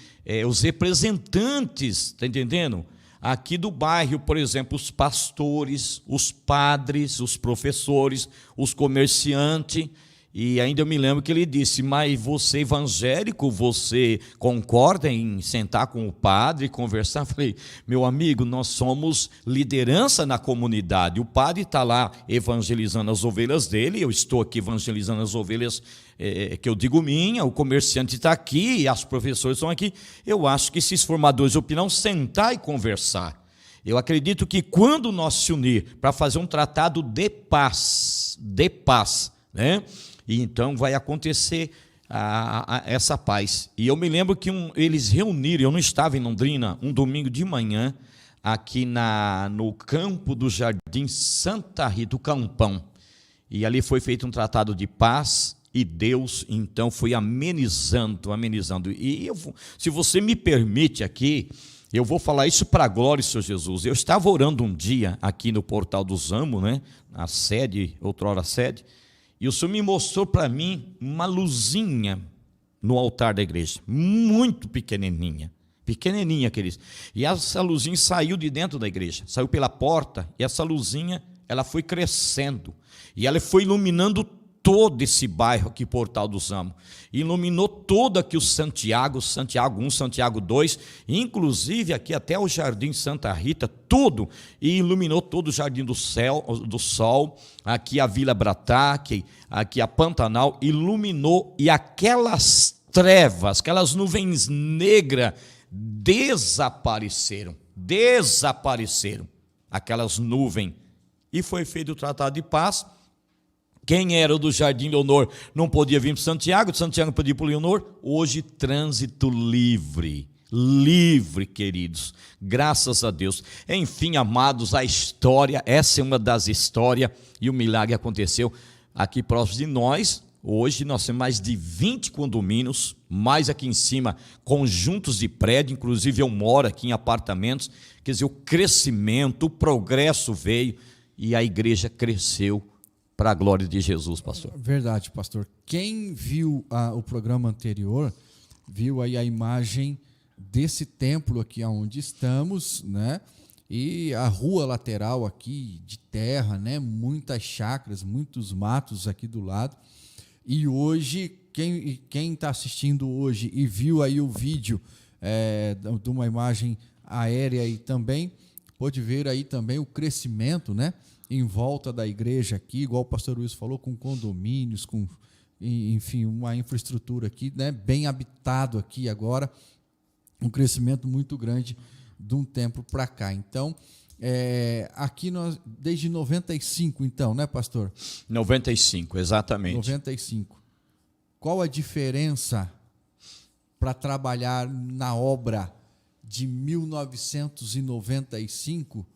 os representantes, está entendendo? Aqui do bairro, por exemplo, os pastores, os padres, os professores, os comerciantes. E ainda eu me lembro que ele disse: mas você evangélico, você concorda em sentar com o padre e conversar? Eu falei: meu amigo, nós somos liderança na comunidade. O padre está lá evangelizando as ovelhas dele, eu estou aqui evangelizando as ovelhas que eu digo minha, o comerciante está aqui, as professoras estão aqui. Eu acho que esses formadores de opinião sentar e conversar. Eu acredito que quando nós se unir para fazer um tratado de paz, e então vai acontecer essa paz. E eu me lembro que eles reuniram, eu não estava em Londrina, um domingo de manhã, aqui no campo do Jardim Santa Rita, do Campão. E ali foi feito um tratado de paz, e Deus então foi amenizando. E se você me permite aqui, eu vou falar isso para a glória do Senhor Jesus. Eu estava orando um dia aqui no Portal do Zamo, a sede, outrora sede, e o Senhor me mostrou para mim uma luzinha no altar da igreja, muito pequenininha, queridos. E essa luzinha saiu de dentro da igreja, saiu pela porta, e essa luzinha, ela foi crescendo, e ela foi iluminando todo esse bairro aqui, Portal do Zamo, iluminou todo aqui o Santiago 1, Santiago 2, inclusive aqui até o Jardim Santa Rita, tudo, e iluminou todo o Jardim do Sol, aqui a Vila Brataque, aqui a Pantanal, iluminou, e aquelas trevas, aquelas nuvens negras desapareceram, aquelas nuvens, e foi feito o tratado de paz. Quem era do Jardim Leonor não podia vir para Santiago, de Santiago não podia ir para o Leonor. Hoje, trânsito livre, queridos, graças a Deus. Enfim, amados, a história, essa é uma das histórias, e o milagre aconteceu aqui próximo de nós. Hoje nós temos mais de 20 condomínios, mais aqui em cima, conjuntos de prédio, inclusive eu moro aqui em apartamentos. Quer dizer, o crescimento, o progresso veio, e a igreja cresceu, para a glória de Jesus, pastor. Verdade, pastor. Quem viu o programa anterior, viu aí a imagem desse templo aqui onde estamos, e a rua lateral aqui de terra, muitas chácaras, muitos matos aqui do lado. E hoje, quem está assistindo hoje e viu aí o vídeo de uma imagem aérea aí também, pode ver aí também o crescimento, em volta da igreja aqui, igual o pastor Luiz falou, com condomínios, com, enfim, uma infraestrutura aqui, bem habitado aqui agora, um crescimento muito grande de um tempo para cá. Então, aqui nós, desde 95, então, pastor? 95, exatamente. 95. Qual a diferença para trabalhar na obra de 1995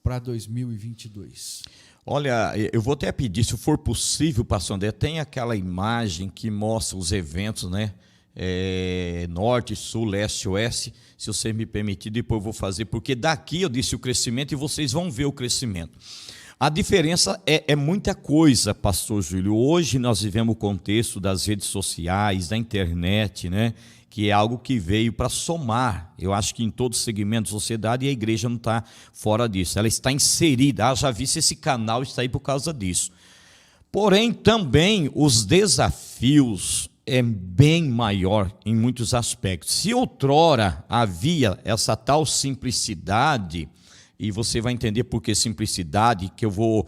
para 2022? Olha, eu vou até pedir, se for possível, pastor André, tem aquela imagem que mostra os eventos, né? Norte, sul, leste, oeste. Se você me permitir, depois eu vou fazer, porque daqui eu disse o crescimento e vocês vão ver o crescimento. A diferença é muita coisa, pastor Júlio. Hoje nós vivemos o contexto das redes sociais, da internet, né? Que é algo que veio para somar. Eu acho que em todo segmento da sociedade, e a igreja não está fora disso. Ela está inserida. Já vi se esse canal está aí por causa disso. Porém, também os desafios é bem maior em muitos aspectos. Se outrora havia essa tal simplicidade, e você vai entender por que simplicidade, que eu vou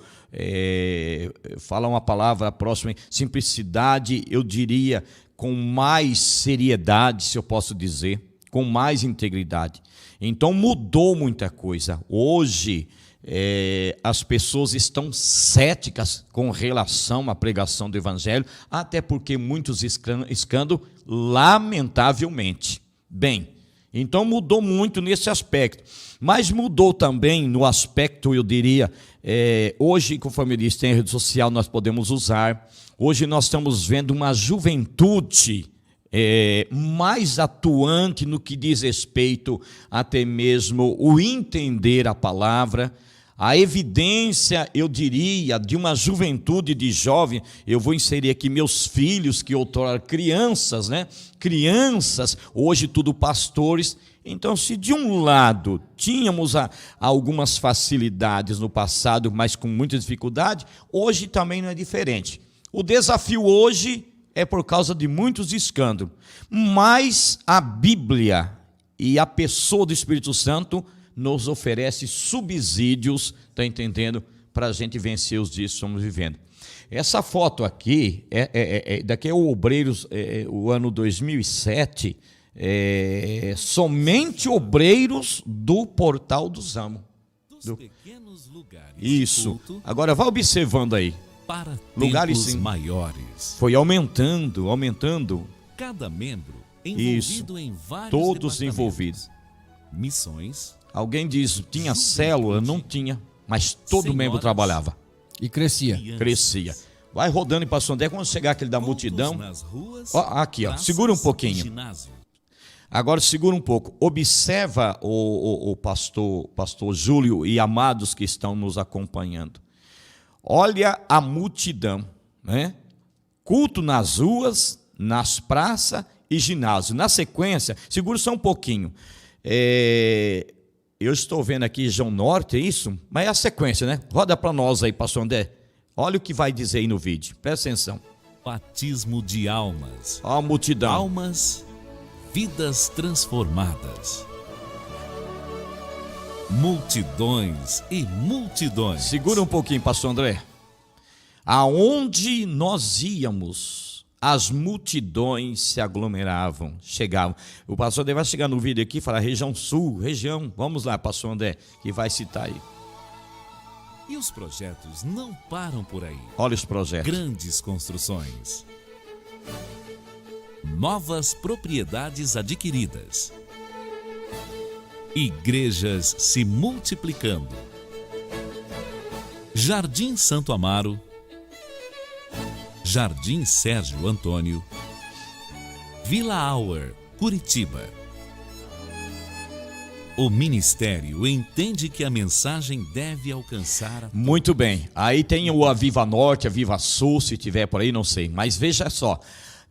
falar uma palavra próxima, simplicidade, eu diria, com mais seriedade, se eu posso dizer, com mais integridade. Então mudou muita coisa. Hoje as pessoas estão céticas com relação à pregação do evangelho, até porque muitos escândalos, lamentavelmente. Bem, então mudou muito nesse aspecto, mas mudou também no aspecto, eu diria, hoje, conforme eu disse, tem a rede social, nós podemos usar. Hoje nós estamos vendo uma juventude mais atuante no que diz respeito até mesmo o entender a palavra. A evidência, eu diria, de uma juventude de jovem, eu vou inserir aqui meus filhos, que outrora crianças, né? Crianças, hoje tudo pastores. Então, se de um lado tínhamos algumas facilidades no passado, mas com muita dificuldade, hoje também não é diferente. O desafio hoje é por causa de muitos escândalos, mas a Bíblia e a pessoa do Espírito Santo nos oferece subsídios, está entendendo, para a gente vencer os dias que estamos vivendo. Essa foto aqui, daqui é o Obreiros, o ano 2007, somente obreiros do Portal do Zamo. Isso. Agora vá observando aí. Para lugares maiores. Foi aumentando. Cada membro envolvido em vários todos envolvidos. Missões. Alguém diz, tinha célula? Não tinha, mas todo membro trabalhava. E crescia. Crescia. Vai rodando e pastor André, quando chegar aquele da multidão. Ó, aqui, ó, segura um pouquinho. Agora segura um pouco. Observa o pastor Júlio e amados que estão nos acompanhando. Olha a multidão, né? Culto nas ruas, nas praças e ginásio. Na sequência, segura só um pouquinho. Eu estou vendo aqui região norte, é isso? Mas é a sequência, né? Roda para nós aí, pastor André. Olha o que vai dizer aí no vídeo. Presta atenção. Batismo de almas. Olha a multidão. Almas, vidas transformadas. Multidões e multidões. Segura um pouquinho, pastor André. Aonde nós íamos, as multidões se aglomeravam, chegavam. O pastor André vai chegar no vídeo aqui e falar região sul, região. Vamos lá, pastor André, que vai citar aí. E os projetos não param por aí. Olha os projetos. Grandes construções. Novas propriedades adquiridas. Igrejas se multiplicando. Jardim Santo Amaro. Jardim Sérgio Antônio. Vila Auer, Curitiba. O ministério entende que a mensagem deve alcançar a... Muito bem. Aí tem o Aviva Norte, Aviva Sul, se tiver por aí, não sei. Mas veja só.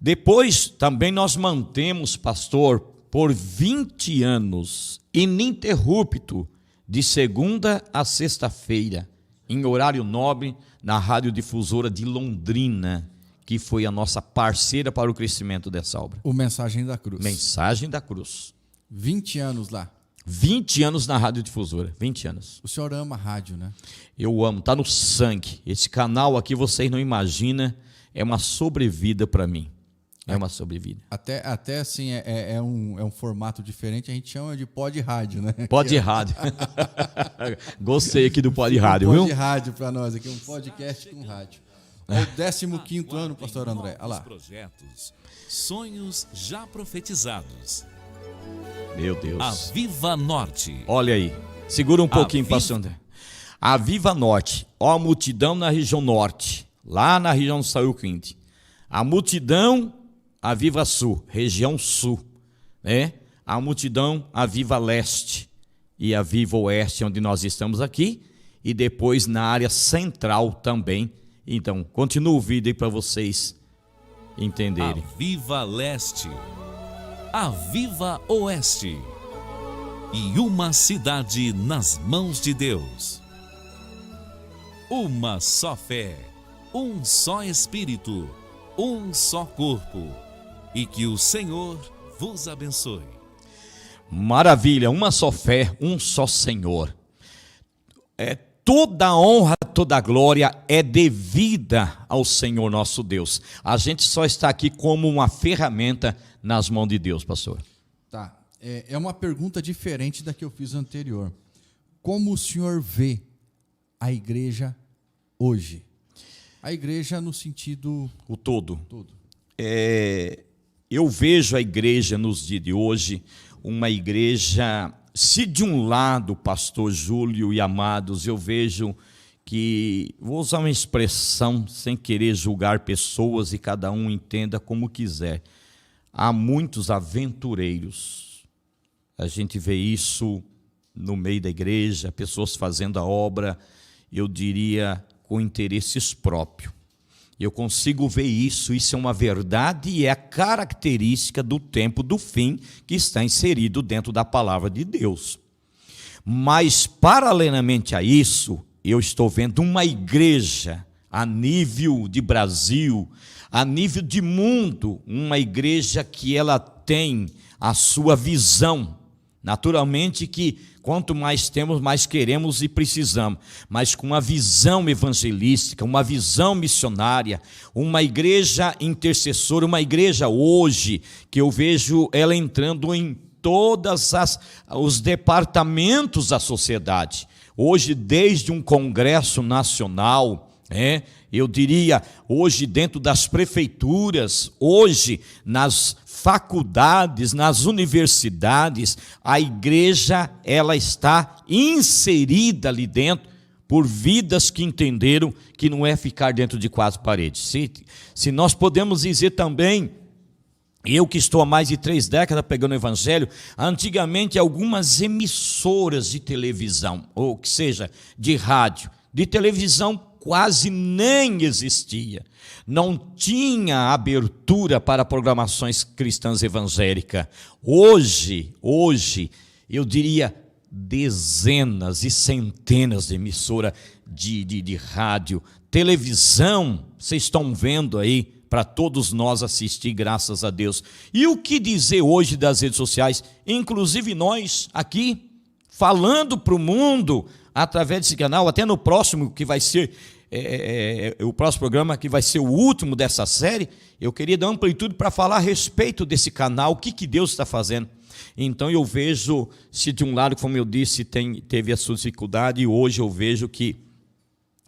Depois também nós mantemos, pastor, por 20 anos, ininterrupto, de segunda a sexta-feira, em horário nobre, na radiodifusora de Londrina, que foi a nossa parceira para o crescimento dessa obra. O Mensagem da Cruz. Mensagem da Cruz. 20 anos lá. 20 anos na radiodifusora, 20 anos. O senhor ama rádio, né? Eu amo, tá no sangue. Esse canal aqui, vocês não imaginam, é uma sobrevida para mim. É uma sobrevida. Até assim, é um formato diferente, a gente chama de pod rádio, né? Pod rádio. Gostei aqui do pod rádio, viu? Pod rádio para nós aqui, um podcast com rádio. É o 15º ano, pastor André. Olha lá. Projetos, sonhos já profetizados. Meu Deus. A Viva Norte. Olha aí. Segura um pouquinho, Viva- pastor André. A Viva Norte. Ó, a multidão na região norte. Lá na região do São Quinte. A multidão, a Viva Sul. Região sul. Né? A multidão, a Viva Leste. E a Viva Oeste, onde nós estamos aqui. E depois na área central também. Então, continua o vídeo aí para vocês entenderem. A Viva Leste. A Viva Oeste. E uma cidade nas mãos de Deus. Uma só fé, um só Espírito, um só corpo. E que o Senhor vos abençoe. Maravilha, uma só fé, um só Senhor. Toda honra, toda glória é devida ao Senhor nosso Deus. A gente só está aqui como uma ferramenta nas mãos de Deus, pastor. Tá, é uma pergunta diferente da que eu fiz anterior. Como o senhor vê a igreja hoje? A igreja no sentido... O todo. todo. Eu vejo a igreja nos dias de hoje, uma igreja... Se de um lado, pastor Júlio e amados, eu vejo que, vou usar uma expressão sem querer julgar pessoas e cada um entenda como quiser, há muitos aventureiros. A gente vê isso no meio da igreja, pessoas fazendo a obra, eu diria, com interesses próprios. Eu consigo ver isso é uma verdade e é a característica do tempo do fim que está inserido dentro da palavra de Deus. Mas, paralelamente a isso, eu estou vendo uma igreja a nível de Brasil, a nível de mundo, uma igreja que ela tem a sua visão. Naturalmente que quanto mais temos, mais queremos e precisamos, mas com uma visão evangelística, uma visão missionária, uma igreja intercessora, uma igreja hoje, que eu vejo ela entrando em todos os departamentos da sociedade. Hoje, desde um congresso nacional, eu diria, hoje dentro das prefeituras, hoje nas faculdades, nas universidades, a igreja ela está inserida ali dentro por vidas que entenderam que não é ficar dentro de quatro paredes. Se nós podemos dizer também, eu que estou há mais de 3 décadas pegando o evangelho, antigamente algumas emissoras de televisão, ou que seja, de rádio, de televisão quase nem existia. Não tinha abertura para programações cristãs evangélicas. Hoje, eu diria dezenas e centenas de emissoras de rádio, televisão, vocês estão vendo aí, para todos nós assistir, graças a Deus. E o que dizer hoje das redes sociais? Inclusive nós aqui, falando para o mundo, através desse canal, até no próximo, que vai ser o próximo programa, que vai ser o último dessa série, eu queria dar amplitude para falar a respeito desse canal, o que Deus está fazendo. Então eu vejo, se de um lado, como eu disse, teve a sua dificuldade, e hoje eu vejo que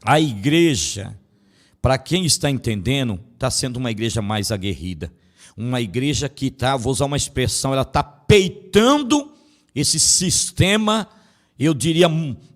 a igreja, para quem está entendendo, está sendo uma igreja mais aguerrida, uma igreja que está, vou usar uma expressão, ela está peitando esse sistema, eu diria,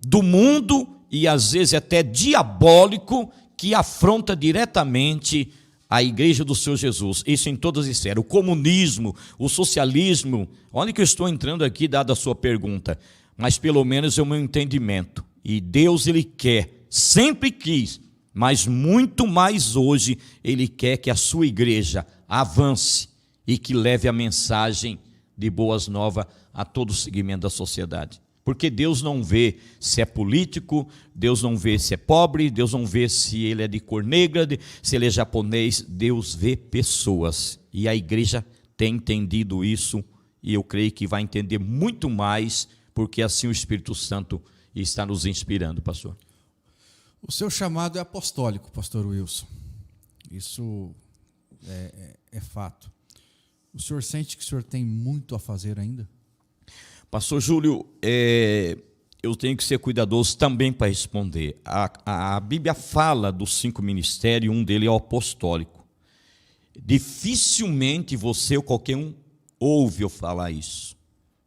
do mundo, e às vezes até diabólico, que afronta diretamente a igreja do Senhor Jesus. Isso em todas as esferas. O comunismo, o socialismo, olha que eu estou entrando aqui, dada a sua pergunta, mas pelo menos é o meu entendimento. E Deus, Ele quer, sempre quis, mas muito mais hoje, Ele quer que a sua igreja avance e que leve a mensagem de boas novas a todo o segmento da sociedade. Porque Deus não vê se é político, Deus não vê se é pobre, Deus não vê se ele é de cor negra, se ele é japonês, Deus vê pessoas. E a igreja tem entendido isso, e eu creio que vai entender muito mais, porque assim o Espírito Santo está nos inspirando, pastor. O seu chamado é apostólico, pastor Wilson. Isso é fato. O senhor sente que o senhor tem muito a fazer ainda? Pastor Júlio, eu tenho que ser cuidadoso também para responder. A Bíblia fala dos 5 ministérios, um deles é o apostólico. Dificilmente você ou qualquer um ouve eu falar isso.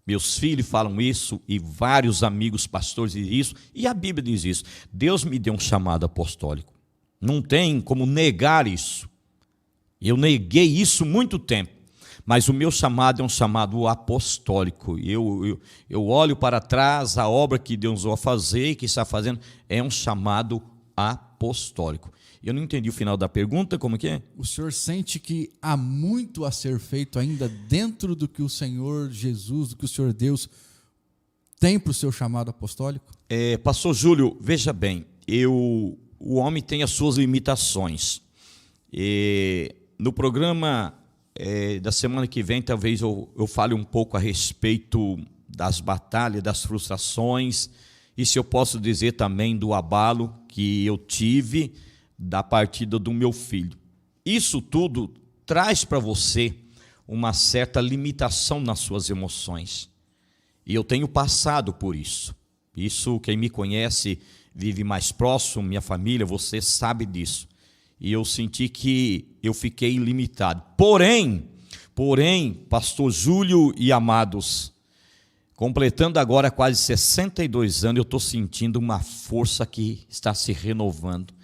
Meus filhos falam isso e vários amigos pastores dizem isso, e a Bíblia diz isso. Deus me deu um chamado apostólico. Não tem como negar isso. Eu neguei isso muito tempo, mas o meu chamado é um chamado apostólico. Eu olho para trás, a obra que Deus vai fazer e que está fazendo é um chamado apostólico. Eu não entendi o final da pergunta, como que é? O senhor sente que há muito a ser feito ainda dentro do que o Senhor Jesus, do que o Senhor Deus tem para o seu chamado apostólico? Pastor Júlio, veja bem, o homem tem as suas limitações. No programa da semana que vem, talvez eu fale um pouco a respeito das batalhas, das frustrações, e se eu posso dizer também do abalo que eu tive da partida do meu filho. Isso tudo traz para você uma certa limitação nas suas emoções. E eu tenho passado por isso. Isso, quem me conhece, vive mais próximo, minha família, você sabe disso. E eu senti que eu fiquei limitado. Porém, pastor Júlio e amados, completando agora quase 62 anos, eu estou sentindo uma força que está se renovando.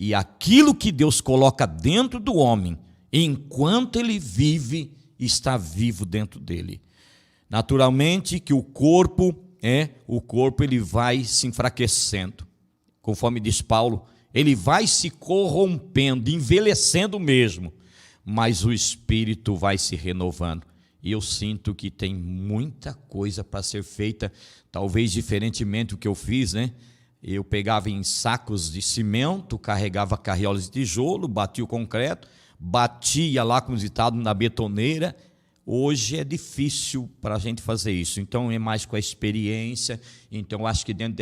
E aquilo que Deus coloca dentro do homem, enquanto ele vive, está vivo dentro dele. Naturalmente que o corpo ele vai se enfraquecendo. Conforme diz Paulo, ele vai se corrompendo, envelhecendo mesmo, mas o espírito vai se renovando. E eu sinto que tem muita coisa para ser feita, talvez diferentemente do que eu fiz, né? Eu pegava em sacos de cimento, carregava carriolas de tijolo, batia o concreto, batia lá, como ditado, na betoneira. Hoje é difícil para a gente fazer isso, então é mais com a experiência. Então eu acho que dentro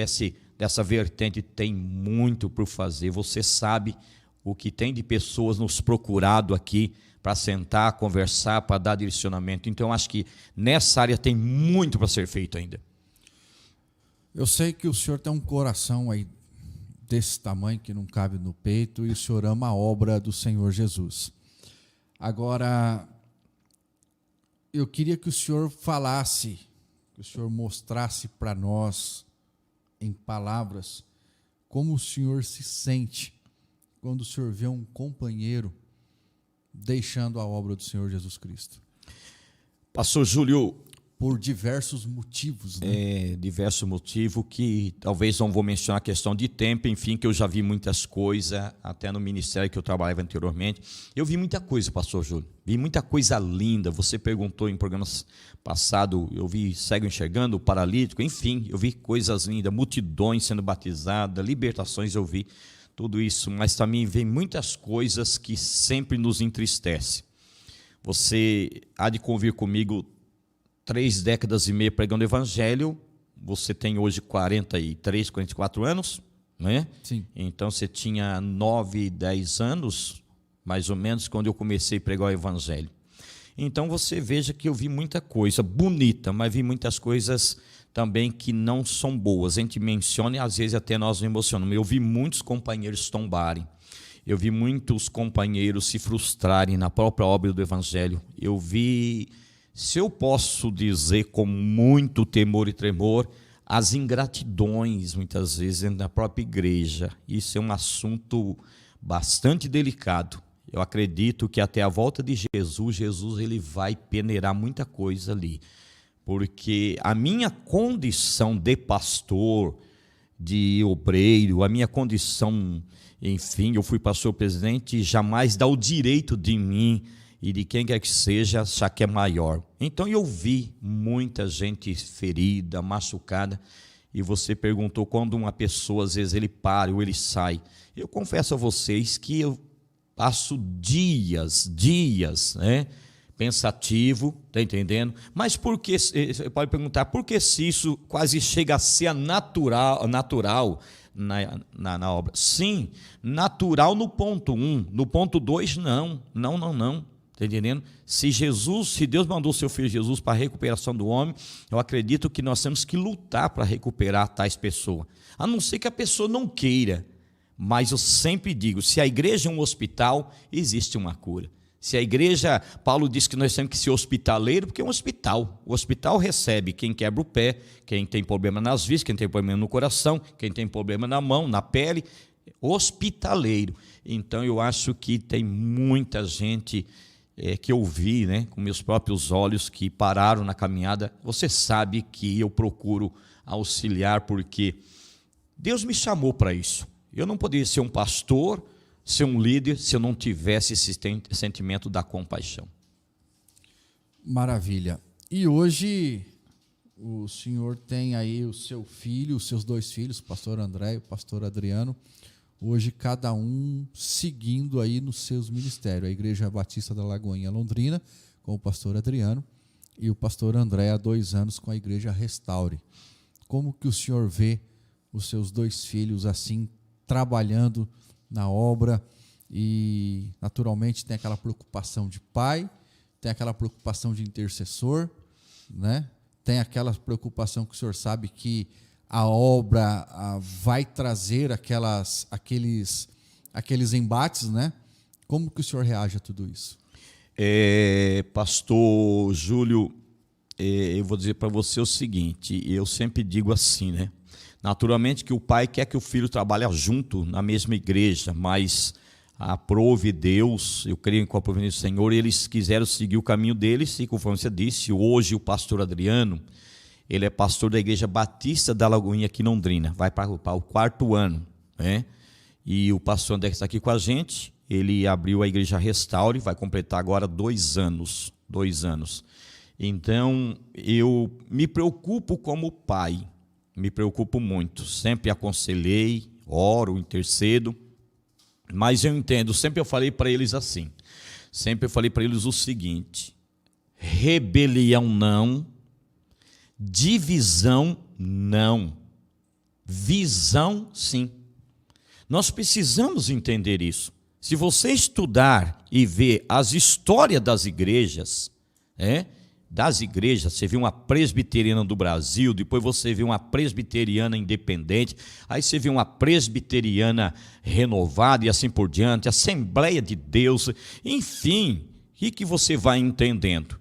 dessa vertente tem muito por fazer. Você sabe o que tem de pessoas nos procurado aqui para sentar, conversar, para dar direcionamento. Então eu acho que nessa área tem muito para ser feito ainda. Eu sei que o senhor tem um coração aí desse tamanho que não cabe no peito e o senhor ama a obra do Senhor Jesus. Agora, eu queria que o senhor falasse, que o senhor mostrasse para nós, em palavras, como o senhor se sente quando o senhor vê um companheiro deixando a obra do Senhor Jesus Cristo. Pastor Júlio, por diversos motivos, né? Diversos motivos que talvez não vou mencionar a questão de tempo, enfim, que eu já vi muitas coisas, até no ministério que eu trabalhava anteriormente. Eu vi muita coisa, pastor Júlio, vi muita coisa linda. Você perguntou em programas passados, eu vi cego enxergando, paralítico, enfim, eu vi coisas lindas, multidões sendo batizadas, libertações, eu vi tudo isso, mas também vem muitas coisas que sempre nos entristecem. Você há de convir comigo 3 décadas e meia pregando o evangelho, você tem hoje 43, 44 anos, né? Sim. Então você tinha 9, 10 anos, mais ou menos, quando eu comecei a pregar o evangelho. Então você veja que eu vi muita coisa bonita, mas vi muitas coisas também que não são boas. A gente menciona e às vezes até nós nos emocionamos. Eu vi muitos companheiros tombarem, eu vi muitos companheiros se frustrarem na própria obra do evangelho. Eu vi, se eu posso dizer com muito temor e tremor, as ingratidões, muitas vezes, na própria igreja. Isso é um assunto bastante delicado. Eu acredito que até a volta de Jesus ele vai peneirar muita coisa ali. Porque a minha condição de pastor, de obreiro, a minha condição, enfim, eu fui pastor presidente, jamais dá o direito de mim e de quem quer que seja, achar que é maior. Então eu vi muita gente ferida, machucada, e você perguntou quando uma pessoa, às vezes ele para ou ele sai. Eu confesso a vocês que eu passo dias, né, pensativo, está entendendo? Mas por que, você pode perguntar, por que se isso quase chega a ser natural na obra? Sim, natural no ponto 1, no ponto 2 não. Está entendendo? Se Deus mandou seu filho Jesus para a recuperação do homem, eu acredito que nós temos que lutar para recuperar tais pessoas, a não ser que a pessoa não queira. Mas eu sempre digo, se a igreja é um hospital, existe uma cura. Se a igreja, Paulo diz que nós temos que ser hospitaleiro, porque é um hospital. O hospital recebe quem quebra o pé, quem tem problema nas vistas, quem tem problema no coração, quem tem problema na mão, na pele. Hospitaleiro. Então eu acho que tem muita gente que eu vi, né, com meus próprios olhos, que pararam na caminhada. Você sabe que eu procuro auxiliar, porque Deus me chamou para isso. Eu não poderia ser um pastor, ser um líder, se eu não tivesse esse sentimento da compaixão. Maravilha. E hoje o senhor tem aí o seu filho, os seus 2 filhos, o pastor André e o pastor Adriano, hoje cada um seguindo aí nos seus ministérios. A Igreja Batista da Lagoinha, Londrina, com o pastor Adriano, e o pastor André há 2 anos com a Igreja Restaure. Como que o senhor vê os seus 2 filhos assim, trabalhando na obra? E naturalmente tem aquela preocupação de pai, tem aquela preocupação de intercessor, né? Tem aquela preocupação que o senhor sabe que a obra vai trazer aqueles embates, né? Como que o senhor reage a tudo isso? Pastor Júlio, eu vou dizer para você o seguinte, eu sempre digo assim, né? Naturalmente que o pai quer que o filho trabalhe junto na mesma igreja, mas aprove Deus, eu creio com a providência do Senhor, eles quiseram seguir o caminho deles, e conforme você disse, hoje o pastor Adriano, ele é pastor da Igreja Batista da Lagoinha aqui em Londrina, vai para o 4º ano, né? E o pastor André está aqui com a gente, ele abriu a Igreja Restaure, vai completar agora 2 anos, 2 anos. Então, eu me preocupo como pai, me preocupo muito, sempre aconselhei, oro, intercedo, mas eu entendo, sempre eu falei para eles assim, sempre eu falei para eles o seguinte: rebelião não, divisão não, visão sim. Nós precisamos entender isso. Se você estudar e ver as histórias das igrejas, você vê uma presbiteriana do Brasil, depois você vê uma presbiteriana independente, aí você vê uma presbiteriana renovada e assim por diante, Assembleia de Deus, enfim, o que você vai entendendo?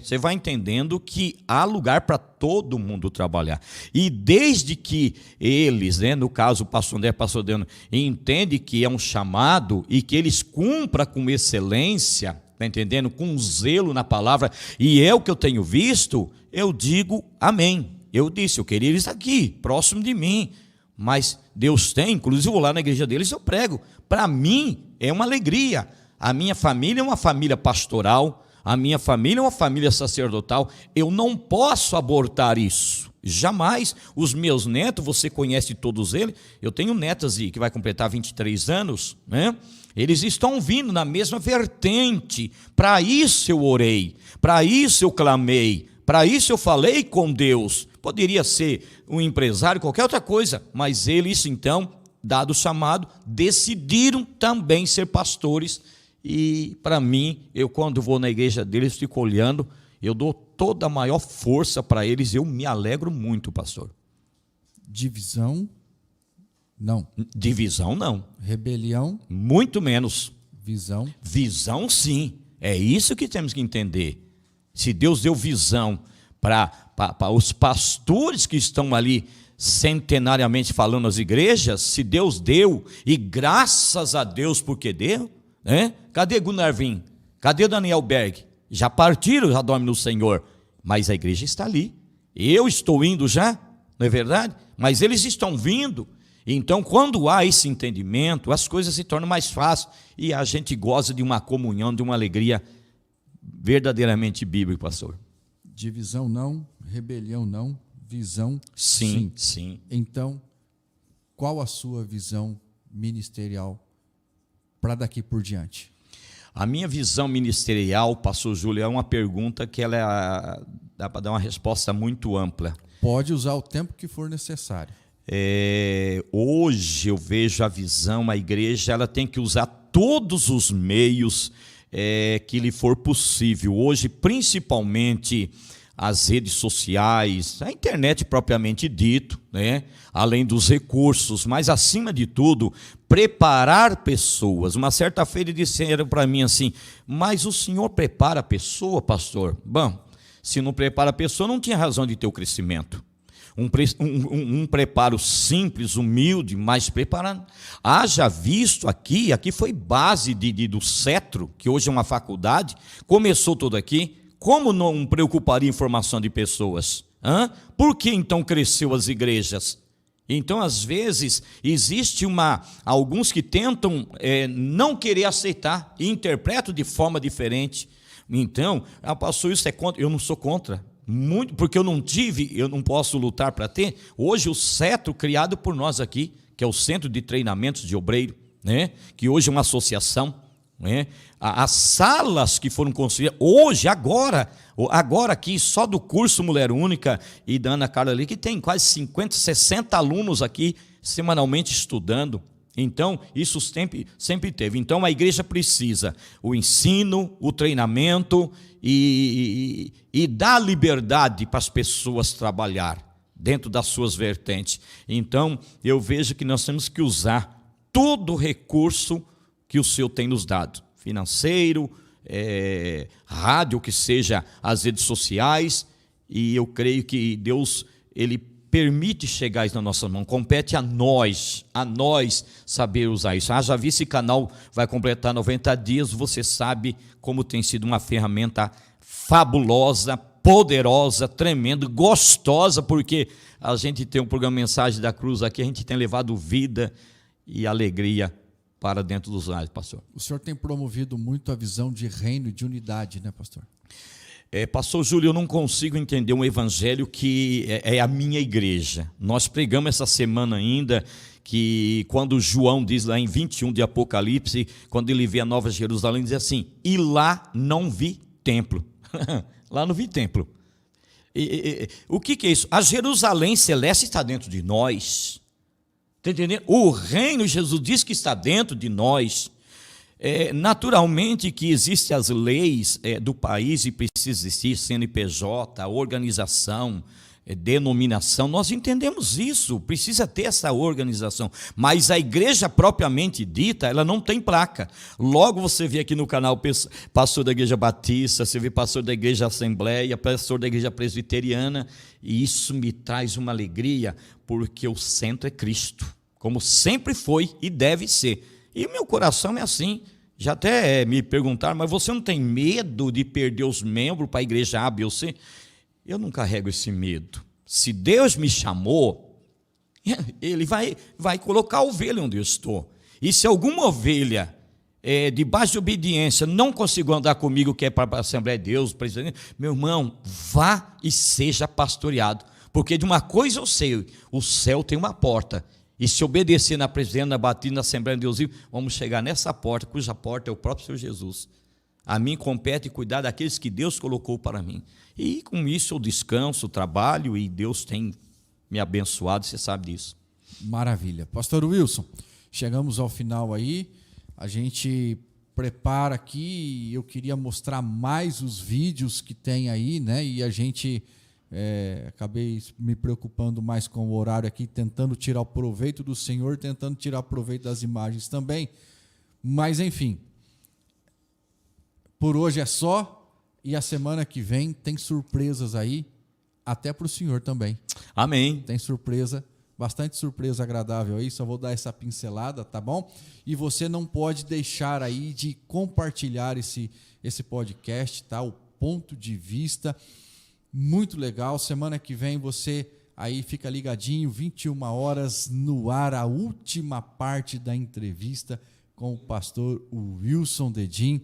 Você vai entendendo que há lugar para todo mundo trabalhar. E desde que eles, no caso o pastor André, pastor Adriano, entende que é um chamado e que eles cumpram com excelência, está entendendo? Com zelo na palavra, e é o que eu tenho visto, eu digo amém. Eu disse, eu queria eles aqui, próximo de mim, mas Deus tem, inclusive eu vou lá na igreja deles, eu prego. Para mim é uma alegria. A minha família é uma família pastoral, a minha família é uma família sacerdotal, eu não posso abortar isso, jamais. Os meus netos, você conhece todos eles, eu tenho netas que vai completar 23 anos, né? Eles estão vindo na mesma vertente. Para isso eu orei, para isso eu clamei, para isso eu falei com Deus. Poderia ser um empresário, qualquer outra coisa, mas eles então, dado o chamado, decidiram também ser pastores. E para mim, eu quando vou na igreja deles, fico olhando, eu dou toda a maior força para eles, eu me alegro muito, pastor. Divisão? Não. Divisão não. Rebelião? Muito menos. Visão? Visão sim. É isso que temos que entender. Se Deus deu visão para os pastores que estão ali centenariamente falando nas igrejas, se Deus deu, e graças a Deus porque deu, né? Cadê Gunnar Vim? Cadê Daniel Berg? Já partiram, já dormem no Senhor, mas a igreja está ali. Eu estou indo já, não é verdade? Mas eles estão vindo. Então, quando há esse entendimento, as coisas se tornam mais fáceis e a gente goza de uma comunhão, de uma alegria verdadeiramente bíblica, pastor. Divisão não, rebelião não, visão sim. Sim. Então, qual a sua visão ministerial para daqui por diante? A minha visão ministerial, pastor Júlio, é uma pergunta que ela dá para dar uma resposta muito ampla. Pode usar o tempo que for necessário. Hoje eu vejo a visão, a igreja ela tem que usar todos os meios que lhe for possível. Hoje, principalmente as redes sociais, a internet propriamente dito, né? Além dos recursos, mas acima de tudo, preparar pessoas. Uma certa feira disseram para mim assim: mas o senhor prepara a pessoa, pastor? Bom, se não prepara a pessoa, não tinha razão de ter o crescimento. Um preparo simples, humilde, mas preparado. Haja visto aqui foi base do Cetro, que hoje é uma faculdade, começou tudo aqui. Como não preocuparia em formação de pessoas? Por que então cresceu as igrejas? Então, às vezes, existe alguns que tentam não querer aceitar e interpretam de forma diferente. Então, pastor, isso é contra? Eu não sou contra. Muito, porque eu não posso lutar para ter. Hoje o Cetro, criado por nós aqui, que é o Centro de Treinamentos de Obreiro, né? Que hoje é uma associação, né? As salas que foram construídas, hoje, agora aqui, só do curso Mulher Única e da Ana Carla ali, que tem quase 50, 60 alunos aqui, semanalmente estudando. Então, isso sempre teve. Então, a igreja precisa o ensino, o treinamento e dar liberdade para as pessoas trabalhar dentro das suas vertentes. Então, eu vejo que nós temos que usar todo o recurso que o Senhor tem nos dado, financeiro, rádio, que seja as redes sociais, e eu creio que Deus, Ele permite chegar isso na nossa mão, compete a nós saber usar isso. Já vi, esse canal vai completar 90 dias, você sabe como tem sido uma ferramenta fabulosa, poderosa, tremenda, gostosa, porque a gente tem um programa Mensagem da Cruz aqui, a gente tem levado vida e alegria para dentro dos lares, pastor. O senhor tem promovido muito a visão de reino e de unidade, né, pastor? Pastor Júlio, eu não consigo entender um evangelho que é a minha igreja. Nós pregamos essa semana ainda que quando João diz lá em 21 de Apocalipse, quando ele vê a Nova Jerusalém, diz assim: e lá não vi templo. Lá não vi templo. O que é isso? A Jerusalém celeste está dentro de nós. Está entendendo? O reino, Jesus diz que está dentro de nós. Naturalmente que existem as leis do país e precisa existir CNPJ, organização, denominação, nós entendemos isso, precisa ter essa organização, mas a igreja propriamente dita, ela não tem placa. Logo você vê aqui no canal pastor da igreja batista, você vê pastor da igreja assembleia, pastor da igreja presbiteriana, e isso me traz uma alegria, porque o centro é Cristo, como sempre foi e deve ser. E meu coração é assim. Já até me perguntaram: mas você não tem medo de perder os membros para a igreja A, B ou C? Eu não carrego esse medo. Se Deus me chamou, Ele vai colocar a ovelha onde eu estou. E se alguma ovelha de baixa obediência não conseguiu andar comigo, que é para a Assembleia de Deus, presidente, meu irmão, vá e seja pastoreado. Porque de uma coisa eu sei, o céu tem uma porta. E se obedecer na presidência, na batida, na Assembleia de Deus, vamos chegar nessa porta, cuja porta é o próprio Senhor Jesus. A mim compete cuidar daqueles que Deus colocou para mim. E com isso eu descanso, trabalho, e Deus tem me abençoado, você sabe disso. Maravilha. Pastor Wilson, chegamos ao final aí, a gente prepara aqui, eu queria mostrar mais os vídeos que tem aí, né? E a gente... acabei me preocupando mais com o horário aqui, tentando tirar o proveito do Senhor, tentando tirar o proveito das imagens também, mas enfim, por hoje é só, e a semana que vem tem surpresas aí, até para o Senhor também. Amém. Tem surpresa, bastante surpresa agradável aí, só vou dar essa pincelada, tá bom? E você não pode deixar aí de compartilhar esse podcast, tá? O Ponto de Vista, muito legal. Semana que vem você aí fica ligadinho, 21 horas no ar, a última parte da entrevista com o pastor Wilson Dedim.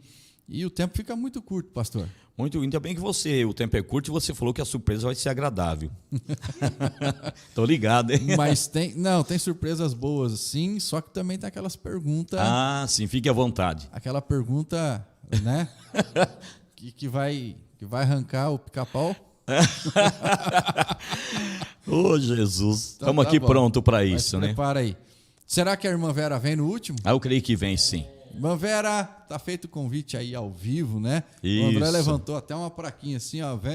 E o tempo fica muito curto, pastor. Ainda bem que o tempo é curto e você falou que a surpresa vai ser agradável. Tô ligado, hein? Mas tem surpresas boas, sim, só que também tem aquelas perguntas... Ah, sim, fique à vontade. Aquela pergunta, né, que vai arrancar o pica-pau. Ô, Jesus, Então, estamos aqui pronto para isso, né? Prepara aí. Será que a irmã Vera vem no último? Eu creio que vem, sim. Irmã Vera, tá feito o convite aí ao vivo, né? Isso. O André levantou até uma plaquinha assim, ó, vem!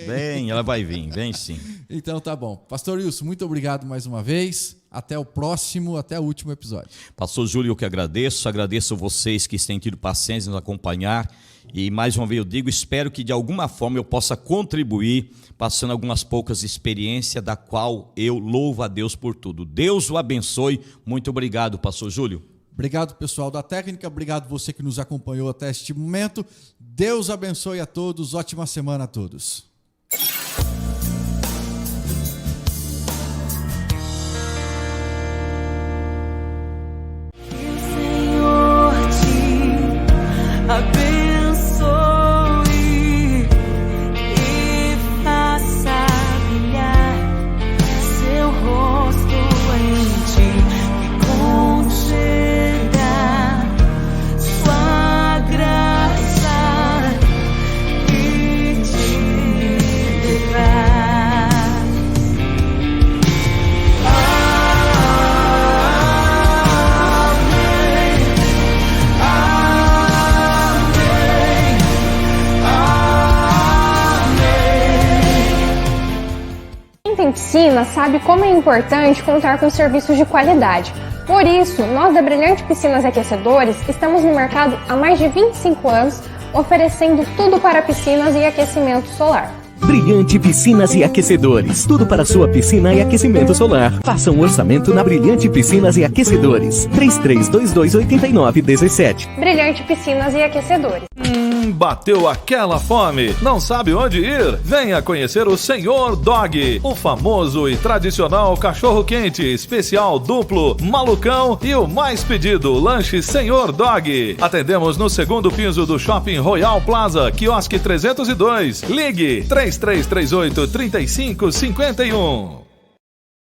Vem, ela vai vir, vem sim. Então tá bom. Pastor Wilson, muito obrigado mais uma vez. Até o próximo, até o último episódio. Pastor Júlio, eu que agradeço vocês que têm tido paciência em nos acompanhar. E mais uma vez eu digo, espero que de alguma forma eu possa contribuir, passando algumas poucas experiências, da qual eu louvo a Deus por tudo. Deus o abençoe. Muito obrigado, pastor Júlio. Obrigado, pessoal da técnica. Obrigado você que nos acompanhou até este momento. Deus abençoe a todos. Ótima semana a todos. Abençoe e faça brilhar seu rosto em ti e conceda sua graça e te dê paz. Quem tem piscina sabe como é importante contar com serviços de qualidade. Por isso, nós da Brilhante Piscinas e Aquecedores estamos no mercado há mais de 25 anos, oferecendo tudo para piscinas e aquecimento solar. Brilhante Piscinas e Aquecedores. Tudo para sua piscina e aquecimento solar. Faça um orçamento na Brilhante Piscinas e Aquecedores. 33228917. Brilhante Piscinas e Aquecedores. Bateu aquela fome? Não sabe onde ir? Venha conhecer o Senhor Dog, o famoso e tradicional cachorro-quente, especial duplo, malucão e o mais pedido, lanche Senhor Dog. Atendemos no segundo piso do Shopping Royal Plaza, quiosque 302. Ligue 3338-3551.